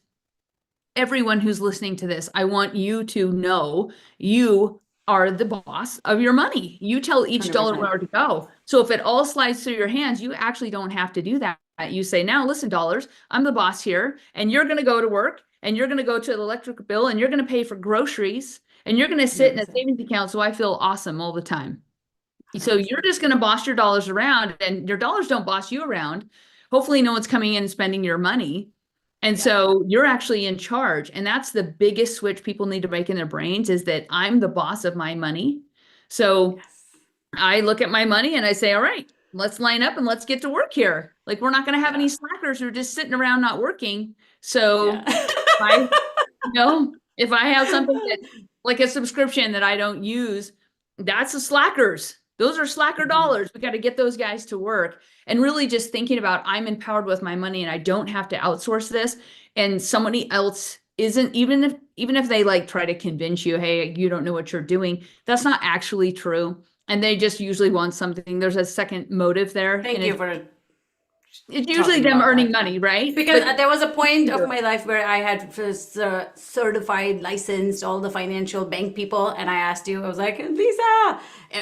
everyone who's listening to this, I want you to know you are the boss of your money. You tell each 100%. Dollar where to go. So if it all slides through your hands, you actually don't have to do that. You say, now listen, dollars, I'm the boss here, and you're going to go to work, and you're going to go to the electric bill, and you're going to pay for groceries, and you're going to sit 100%. In a savings account so I feel awesome all the time. 100%. So you're just going to boss your dollars around, and your dollars don't boss you around. Hopefully no one's coming in and spending your money. And so you're actually in charge. And that's the biggest switch people need to make in their brains, is that I'm the boss of my money. So I look at my money and I say, all right, let's line up and let's get to work here. Like, we're not going to have any slackers who are just sitting around not working. So Yeah. if I have something that, like a subscription that I don't use, that's the slackers. Those are slacker dollars. We got to get those guys to work. And really just thinking about, I'm empowered with my money and I don't have to outsource this. And somebody else isn't, even if they like try to convince you, hey, you don't know what you're doing, that's not actually true. And they just usually want something. There's a second motive there. Thank and you for it's usually talking them about earning that. money, right? Because But there was a point of my life where I had certified, licensed all the financial bank people, and I asked you, I was like, Lisa,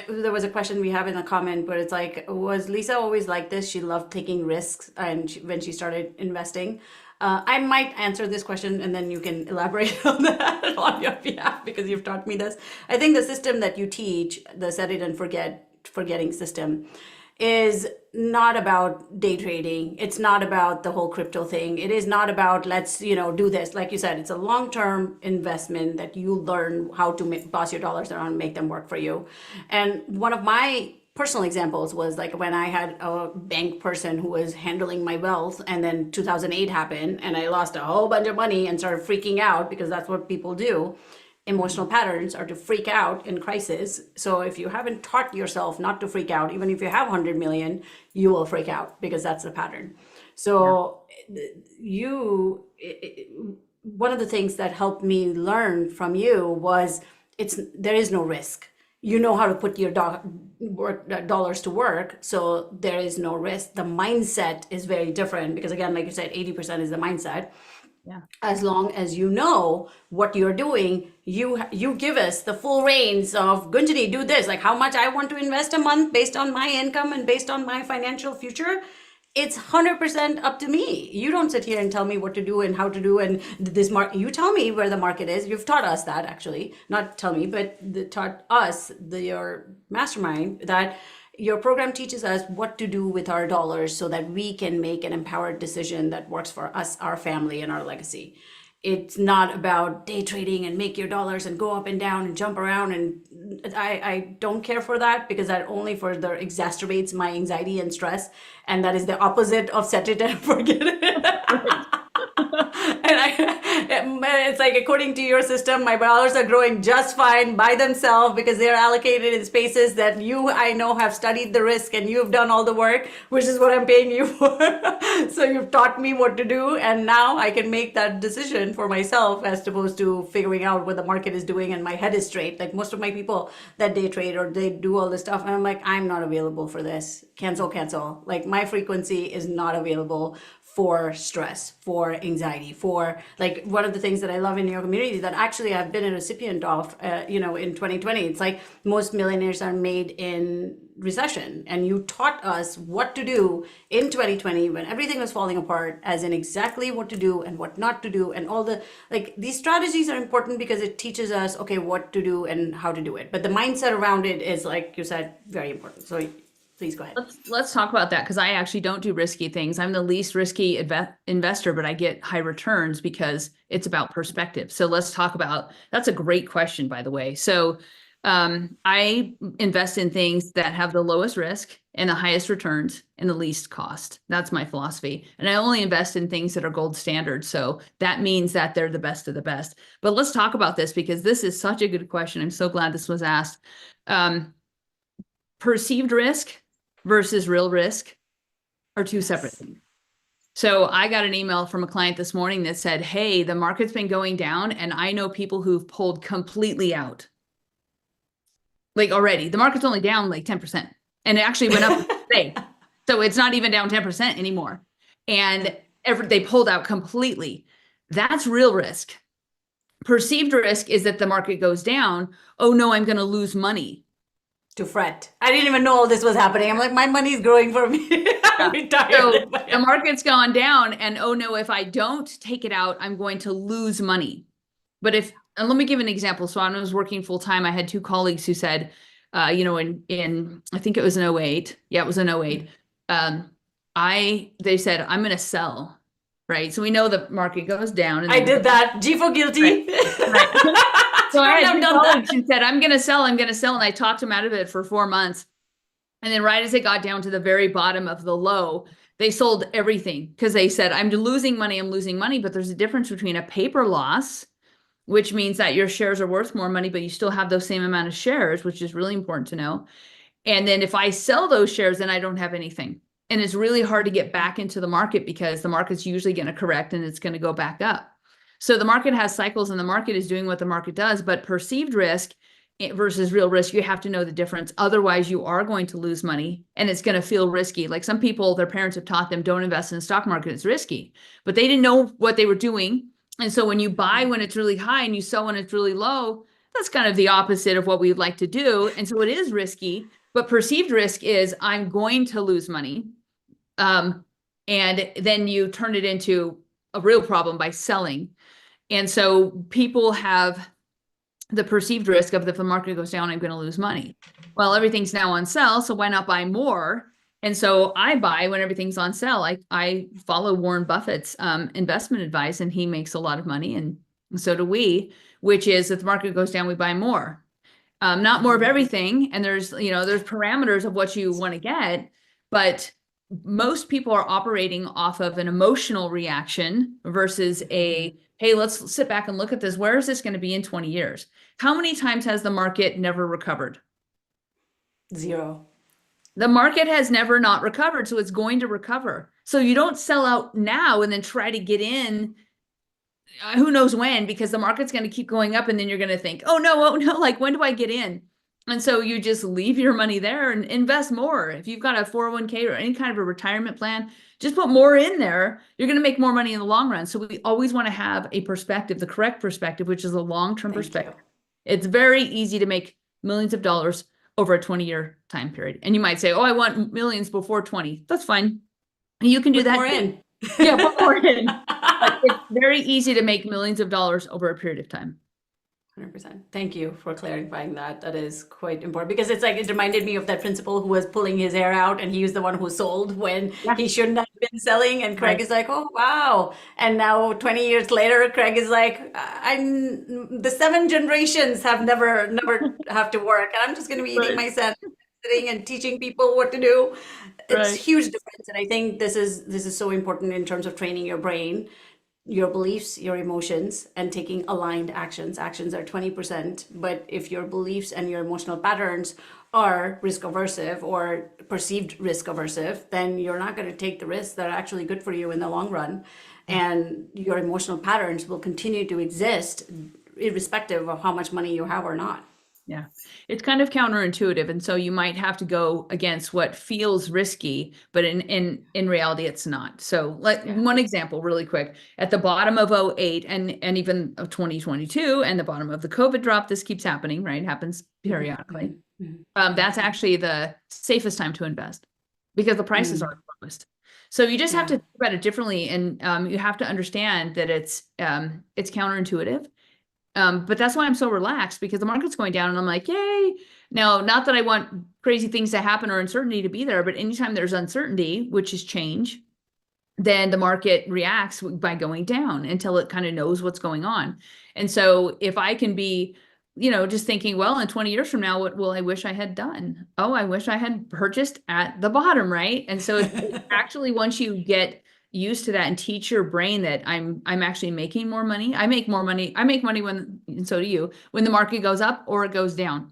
there was a question we have in the comment, but it's like, was Lisa always like this? She loved taking risks, and when she started investing. I might answer this question and then you can elaborate on that on your behalf because you've taught me this. I think the system that you teach, the set it and forgetting system, is not about day trading. It's not about the whole crypto thing. It is not about let's, do this. Like you said, it's a long-term investment that you learn how to boss your dollars around and make them work for you. And one of my personal examples was like when I had a bank person who was handling my wealth, and then 2008 happened and I lost a whole bunch of money and started freaking out because that's what people do. Emotional patterns are to freak out in crisis. So if you haven't taught yourself not to freak out, even if you have 100 million, you will freak out because that's the pattern. So one of the things that helped me learn from you was there is no risk. You know how to put your dollars to work, so there is no risk. The mindset is very different because, again, like you said, 80% is the mindset. Yeah. As long as you know what you're doing, you give us the full reins of Gunjani, do this, like how much I want to invest a month based on my income and based on my financial future. It's 100% up to me. You don't sit here and tell me what to do and how to do and this market. You tell me where the market is. You've taught us that, actually, not tell me, but taught us, your mastermind, that your program teaches us what to do with our dollars so that we can make an empowered decision that works for us, our family, and our legacy. It's not about day trading and make your dollars and go up and down and jump around. And I don't care for that because that only further exacerbates my anxiety and stress. And that is the opposite of set it and forget it. And it's like, according to your system, my dollars are growing just fine by themselves because they're allocated in spaces that I know, have studied the risk and you've done all the work, which is what I'm paying you for. So you've taught me what to do, and now I can make that decision for myself as opposed to figuring out what the market is doing and my head is straight. Like most of my people that day trade or they do all this stuff, and I'm like, I'm not available for this. Cancel. Like my frequency is not available for stress, for anxiety, for like one of the things that I love in your community that actually I've been a recipient of, in 2020, it's like most millionaires are made in recession. And you taught us what to do in 2020 when everything was falling apart, as in exactly what to do and what not to do. And all these strategies are important because it teaches us, okay, what to do and how to do it. But the mindset around it is, like you said, very important. So please go ahead. Let's talk about that because I actually don't do risky things. I'm the least risky investor, but I get high returns because it's about perspective. So let's talk about, that's a great question, by the way. So I invest in things that have the lowest risk and the highest returns and the least cost. That's my philosophy. And I only invest in things that are gold standard. So that means that they're the best of the best. But let's talk about this because this is such a good question. I'm so glad this was asked. Perceived risk versus real risk are two separate things. So I got an email from a client this morning that said, hey, the market's been going down and I know people who've pulled completely out. Like already, the market's only down like 10% and it actually went up today. So it's not even down 10% anymore. And they pulled out completely. That's real risk. Perceived risk is that the market goes down. Oh no, I'm going to lose money. To fret. I didn't even know all this was happening. I'm like, my money's growing for me. I'm retired. So the market's gone down and oh no, if I don't take it out, I'm going to lose money. But and let me give an example. So when I was working full time, I had two colleagues who said, in I think it was in 08. Yeah, it was in 08. They said, I'm going to sell. Right. So we know the market goes down. And I did that. G for guilty. Right. So I had two colleagues who said, I'm going to sell. And I talked them out of it for 4 months. And then right as it got down to the very bottom of the low, they sold everything because they said, I'm losing money. But there's a difference between a paper loss, which means that your shares are worth more money, but you still have those same amount of shares, which is really important to know. And then if I sell those shares, then I don't have anything. And it's really hard to get back into the market because the market's usually going to correct and it's going to go back up. So the market has cycles and the market is doing what the market does, but perceived risk versus real risk, you have to know the difference. Otherwise, you are going to lose money and it's going to feel risky. Like some people, their parents have taught them, don't invest in the stock market, it's risky, but they didn't know what they were doing. And so when you buy when it's really high and you sell when it's really low, that's kind of the opposite of what we'd like to do. And so it is risky, but perceived risk is I'm going to lose money. And then you turn it into a real problem by selling. And so people have the perceived risk of if the market goes down, I'm going to lose money. Well, everything's now on sale, so why not buy more? And so I buy when everything's on sale. I follow Warren Buffett's investment advice, and he makes a lot of money, and so do we, which is if the market goes down, we buy more. Not more of everything, and there's parameters of what you want to get, but most people are operating off of an emotional reaction versus a, hey, let's sit back and look at this. Where is this going to be in 20 years? How many times has the market never recovered? 0. The market has never not recovered, so it's going to recover. So you don't sell out now and then try to get in who knows when, because the market's going to keep going up and then you're going to think, oh no, like when do I get in? And so you just leave your money there and invest more. If you've got a 401k or any kind of a retirement plan, just put more in there. You're going to make more money in the long run. So we always want to have a perspective, the correct perspective, which is a long-term perspective. It's very easy to make millions of dollars over a 20-year time period. And you might say, oh, I want millions before 20. That's fine. You can do that. More in. Yeah, put more in. But it's very easy to make millions of dollars over a period of time. 100%. Thank you for clarifying that. That is quite important because it's like it reminded me of that principal who was pulling his hair out and he was the one who sold when he shouldn't have been selling. And Craig is like, oh, wow. And now 20 years later, Craig is like, the 7 generations have never have to work. And I'm just going to be eating my sandwich, sitting and teaching people what to do. It's huge difference. And I think this is so important in terms of training your brain, your beliefs, your emotions, and taking aligned actions. Actions are 20%, but if your beliefs and your emotional patterns are risk aversive or perceived risk aversive, then you're not going to take the risks that are actually good for you in the long run. And your emotional patterns will continue to exist irrespective of how much money you have or not. Yeah, it's kind of counterintuitive. And so you might have to go against what feels risky, but in reality, it's not. So one example really quick, at the bottom of 08 and even of 2022 and the bottom of the COVID drop, this keeps happening, right? It happens periodically. That's actually the safest time to invest because the prices are lowest. So you just have to think about it differently. And you have to understand that it's counterintuitive. But that's why I'm so relaxed because the market's going down and I'm like, yay. Now, not that I want crazy things to happen or uncertainty to be there, but anytime there's uncertainty, which is change, then the market reacts by going down until it kind of knows what's going on. And so if I can be, just thinking, well, in 20 years from now, what will I wish I had done? Oh, I wish I had purchased at the bottom, right? And so it's actually once you get used to that and teach your brain that I'm actually making more money. I make more money. I make money and so do you, when the market goes up or it goes down.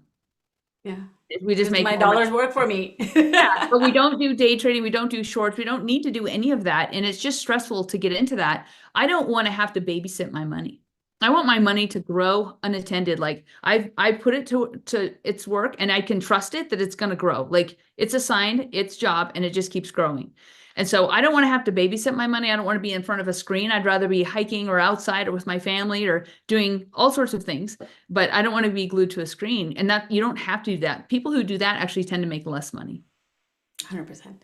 Yeah. We just make my dollars work for me. Yeah, but we don't do day trading. We don't do shorts. We don't need to do any of that. And it's just stressful to get into that. I don't want to have to babysit my money. I want my money to grow unattended. Like I put it to its work and I can trust it that it's going to grow. Like it's assigned its job and it just keeps growing. And so I don't want to have to babysit my money. I don't want to be in front of a screen. I'd rather be hiking or outside or with my family or doing all sorts of things, but I don't want to be glued to a screen. And that you don't have to do that. People who do that actually tend to make less money. 100%.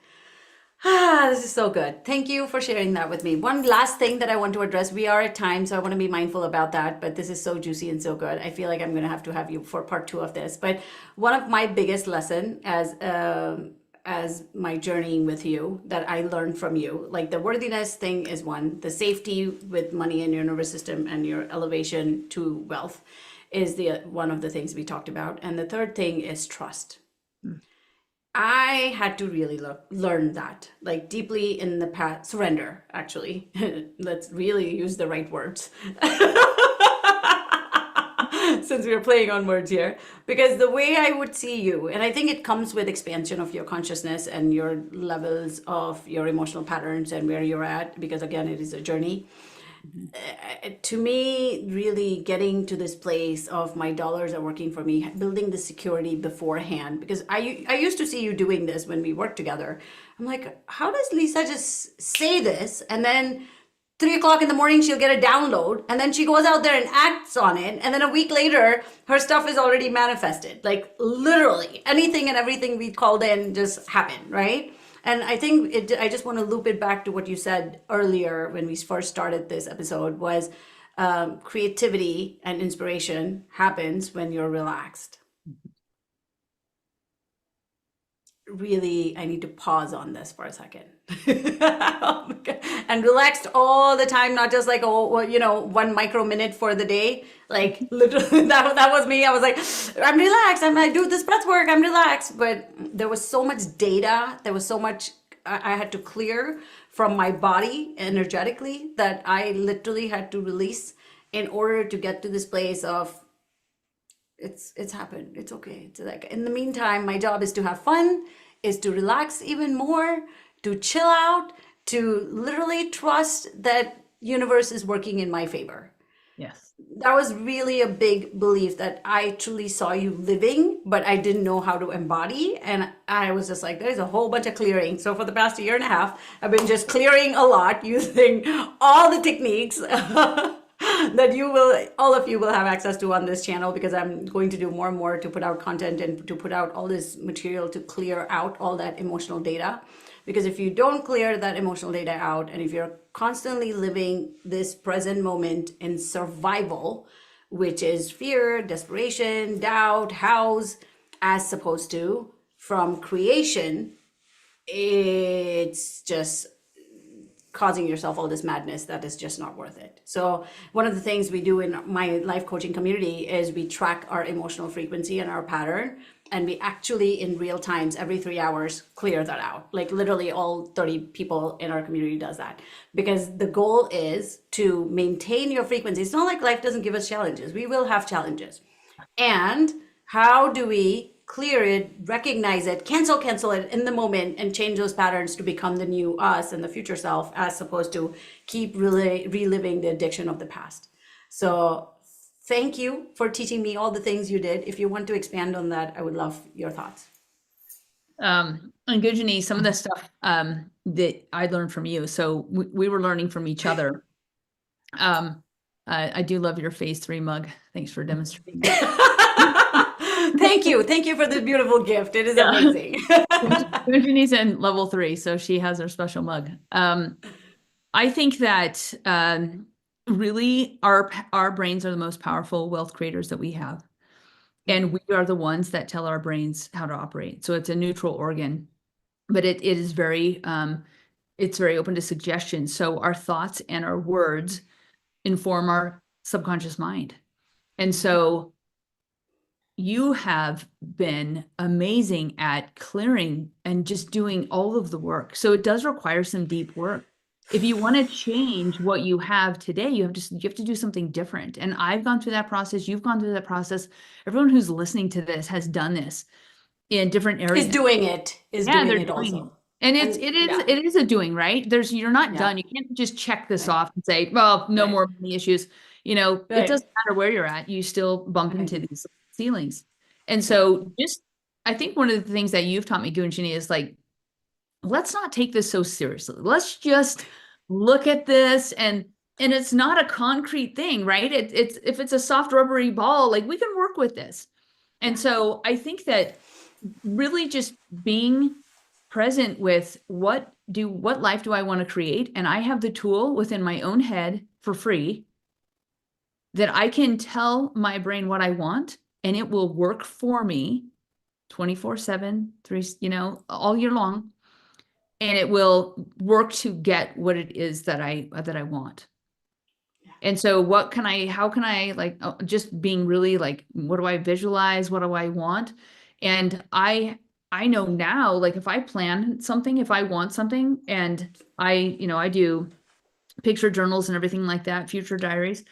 This is so good. Thank you for sharing that with me. One last thing that I want to address. We are at time, so I want to be mindful about that, but this is so juicy and so good. I feel like I'm going to have you for part 2 of this. But one of my biggest lesson as my journey with you that I learned from you, like the worthiness thing is one, the safety with money in your nervous system and your elevation to wealth is one of the things we talked about. And the third thing is trust. I had to really learn that, like deeply in the past, surrender, actually. Let's really use the right words. Since we're playing on words here, because the way I would see you, and I think it comes with expansion of your consciousness and your levels of your emotional patterns and where you're at, because again, it is a journey. Mhm. To me, really getting to this place of my dollars are working for me, building the security beforehand, because I used to see you doing this when we worked together. I'm like, how does Lisa just say this and then 3 o'clock in the morning she'll get a download and then she goes out there and acts on it, and then a week later her stuff is already manifested, like literally anything and everything we called in just happened, right? And I think I just want to loop it back to what you said earlier when we first started this episode was creativity and inspiration happens when you're relaxed. Really, I need to pause on this for a second. Oh my God. And relaxed all the time, not just like, oh, well, 1 micro minute for the day. Like literally, that was me. I was like, I'm relaxed. I do this breath work. I'm relaxed. But there was so much data. There was so much I had to clear from my body energetically that I literally had to release in order to get to this place of it's happened, it's okay. It's like in the meantime my job is to have fun, is to relax even more, to chill out, to literally trust that universe is working in my favor. Yes. That was really a big belief that I truly saw you living, but I didn't know how to embody. And I was just like, there's a whole bunch of clearing. So for the past year and a half, I've been just clearing a lot using all the techniques that all of you will have access to on this channel, because I'm going to do more and more to put out content and to put out all this material to clear out all that emotional data. Because if you don't clear that emotional data out, and if you're constantly living this present moment in survival, which is fear, desperation, doubt, hows, as opposed to from creation, it's just causing yourself all this madness that is just not worth it. So one of the things we do in my life coaching community is we track our emotional frequency and our pattern, and we actually in real times every 3 hours clear that out. Like literally all 30 people in our community does that, because the goal is to maintain your frequency. It's not like life doesn't give us challenges. We will have challenges. And how do we clear it, recognize it, cancel it in the moment, and change those patterns to become the new us and the future self, as opposed to keep reliving the addiction of the past. So thank you for teaching me all the things you did. If you want to expand on that, I would love your thoughts. And Gujani, some of the stuff that I learned from you. So we were learning from each other. I do love your phase 3 mug. Thanks for demonstrating that. Thank you. Thank you for this beautiful gift. It is amazing. Gujani's in level 3, so she has her special mug. I think that really our brains are the most powerful wealth creators that we have. And we are the ones that tell our brains how to operate. So it's a neutral organ, but it is very, it's very open to suggestion. So our thoughts and our words inform our subconscious mind. And so you have been amazing at clearing and just doing all of the work. So it does require some deep work. If you want to change what you have today, you have to do something different. And I've gone through that process. You've gone through that process. Everyone who's listening to this has done this in different areas. Is doing it also. And it is a doing, right? You're not done. You can't just check this off and say, well, no more money issues. It doesn't matter where you're at. You still bump into these ceilings. And so I think one of the things that you've taught me, Gunjini, is like, let's not take this so seriously. Let's just look at this, and it's not a concrete thing, right? It's if it's a soft rubbery ball, like we can work with this. And so I think that really just being present with what life do I want to create? And I have the tool within my own head for free that I can tell my brain what I want, and it will work for me 24/7, all year long. And it will work to get what it is that I want. And so how can I just being really like, what do I visualize? What do I want? And I I know now, like if I plan something, if I want something and I do picture journals and everything like that, future diaries,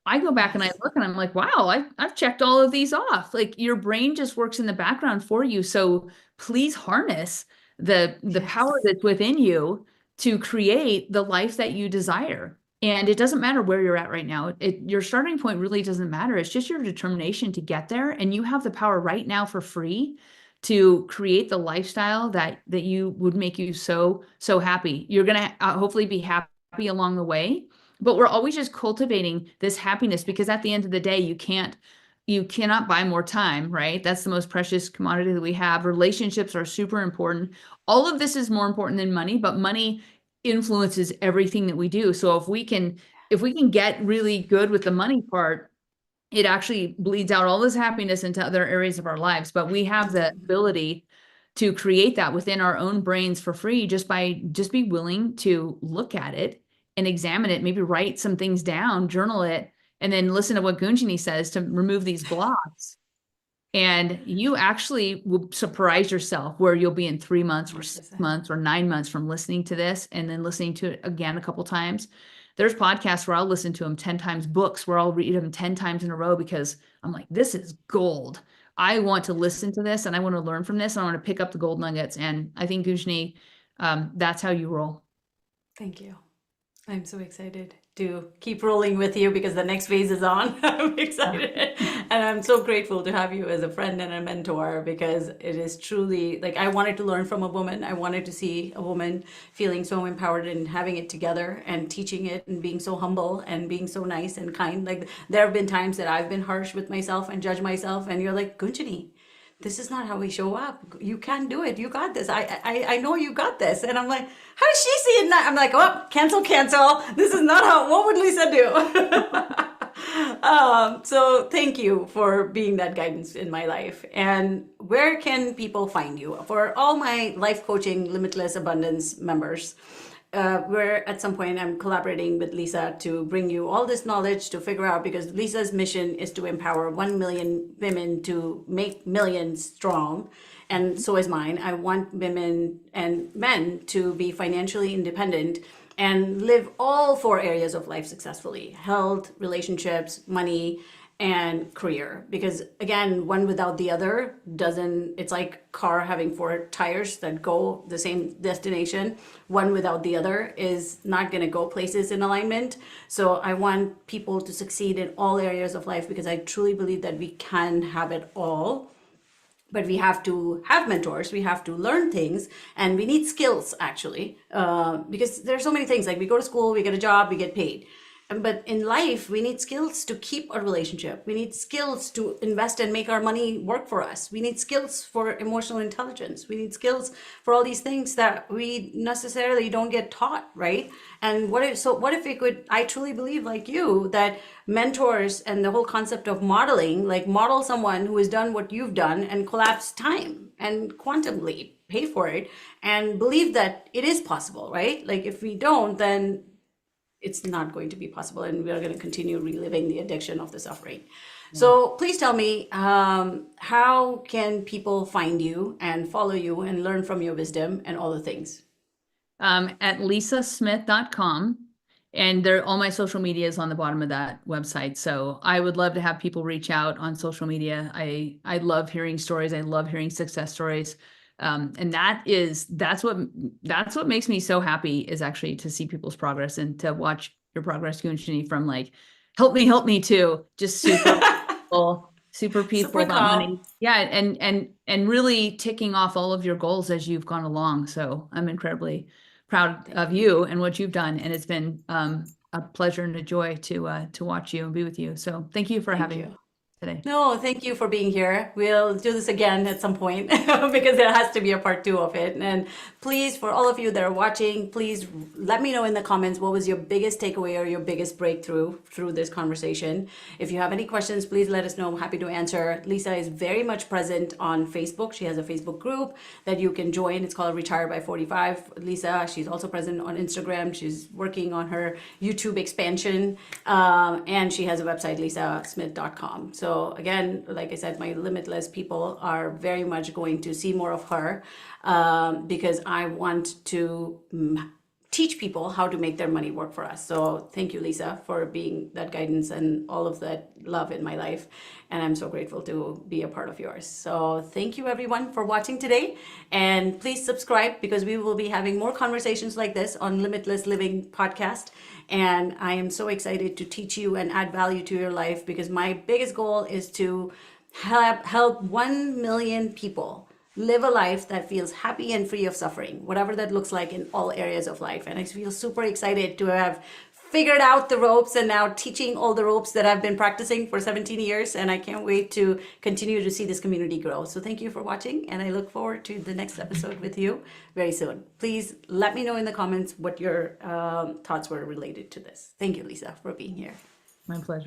I go back and I Yes. look and I'm like, wow, I've checked all of these off. Like your brain just works in the background for you. So please harness the power Yes. that's within you to create the life that you desire. And it doesn't matter where you're at right now. Your starting point really doesn't matter. It's just your determination to get there. And you have the power right now for free to create the lifestyle that you would make you so happy. You're going to hopefully be happy along the way, but we're always just cultivating this happiness because at the end of the day you cannot buy more time, right? That's the most precious commodity that we have. Relationships are super important. All of this is more important than money, but money influences everything that we do. So if we can get really good with the money part, it actually bleeds out all this happiness into other areas of our lives. But we have the ability to create that within our own brains for free just be willing to look at it and examine it, maybe write some things down, journal it, and then listen to what Gunjini says to remove these blocks. And you actually will surprise yourself where you'll be in 3 months or 100%. 6 months or 9 months from listening to this and then listening to it again a couple times. There's podcasts where I'll listen to them 10 times, books where I'll read them 10 times in a row because I'm like, this is gold. I want to listen to this and I want to learn from this. And I want to pick up the gold nuggets. And I think Gunjini, that's how you roll. Thank you. I'm so excited to keep rolling with you because the next phase is on. I'm excited. And I'm so grateful to have you as a friend and a mentor because it is truly like I wanted to learn from a woman. I wanted to see a woman feeling so empowered and having it together and teaching it and being so humble and being so nice and kind. Like there have been times that I've been harsh with myself and judge myself, and you're like, Gunjini, this is not how we show up. You can do it. You got this. I know you got this. And I'm like, how does she see it now? I'm like, oh, cancel, cancel. This is not how, what would Lisa do? So thank you for being that guidance in my life. And where can people find you? For all my life coaching, limitless abundance members, where at some point I'm collaborating with Lisa to bring you all this knowledge to figure out, because Lisa's mission is to empower 1 million women to make millions strong. And so is mine. I want women and men to be financially independent and live all 4 areas of life successfully: health, relationships, money, and career. Because again, one without the other doesn't, it's like car having 4 tires that go the same destination. One without the other is not going to go places in alignment. So I want people to succeed in all areas of life because I truly believe that we can have it all. But we have to have mentors, we have to learn things, and we need skills actually, because there's so many things. Like we go to school, we get a job, we get paid. But in life, we need skills to keep a relationship. We need skills to invest and make our money work for us. We need skills for emotional intelligence. We need skills for all these things that we necessarily don't get taught, right? And what if we could, I truly believe like you, that mentors and the whole concept of modeling, like model someone who has done what you've done and collapse time and quantum leap, pay for it, and believe that it is possible, right? Like if we don't, then it's not going to be possible, and we are going to continue reliving the addiction of the suffering. So please tell me, how can people find you and follow you and learn from your wisdom and all the things? At lisasmith.com. And all my social media is on the bottom of that website. So I would love to have people reach out on social media. I love hearing stories. I love hearing success stories. And that's what makes me so happy, is actually to see people's progress and to watch your progress, Gunjini, from like, help me to just super peaceful, super peaceful Super about calm. money. Yeah. And really ticking off all of your goals as you've gone along. So I'm incredibly proud of you and what you've done. And it's been, a pleasure and a joy to watch you and be with you. So thank you for Thank having me you. today. No, thank you for being here. We'll do this again at some point because there has to be a part 2 of it. And please, for all of you that are watching, please let me know in the comments what was your biggest takeaway or your biggest breakthrough through this conversation. If you have any questions, please let us know. I'm happy to answer. Lisa is very much present on Facebook. She has a Facebook group that you can join. It's called Retire by 45. Lisa, she's also present on Instagram. She's working on her YouTube expansion. And she has a website, lisasmith.com. So So again, like I said, my limitless people are very much going to see more of her, because I want to teach people how to make their money work for us. So thank you, Lisa, for being that guidance and all of that love in my life. And I'm so grateful to be a part of yours. So thank you everyone for watching today. And please subscribe, because we will be having more conversations like this on Limitless Living podcast. And I am so excited to teach you and add value to your life, because my biggest goal is to help 1 million people live a life that feels happy and free of suffering, whatever that looks like in all areas of life. And I feel super excited to have figured out the ropes and now teaching all the ropes that I've been practicing for 17 years. And I can't wait to continue to see this community grow. So thank you for watching. And I look forward to the next episode with you very soon. Please let me know in the comments what your thoughts were related to this. Thank you, Lisa, for being here. My pleasure.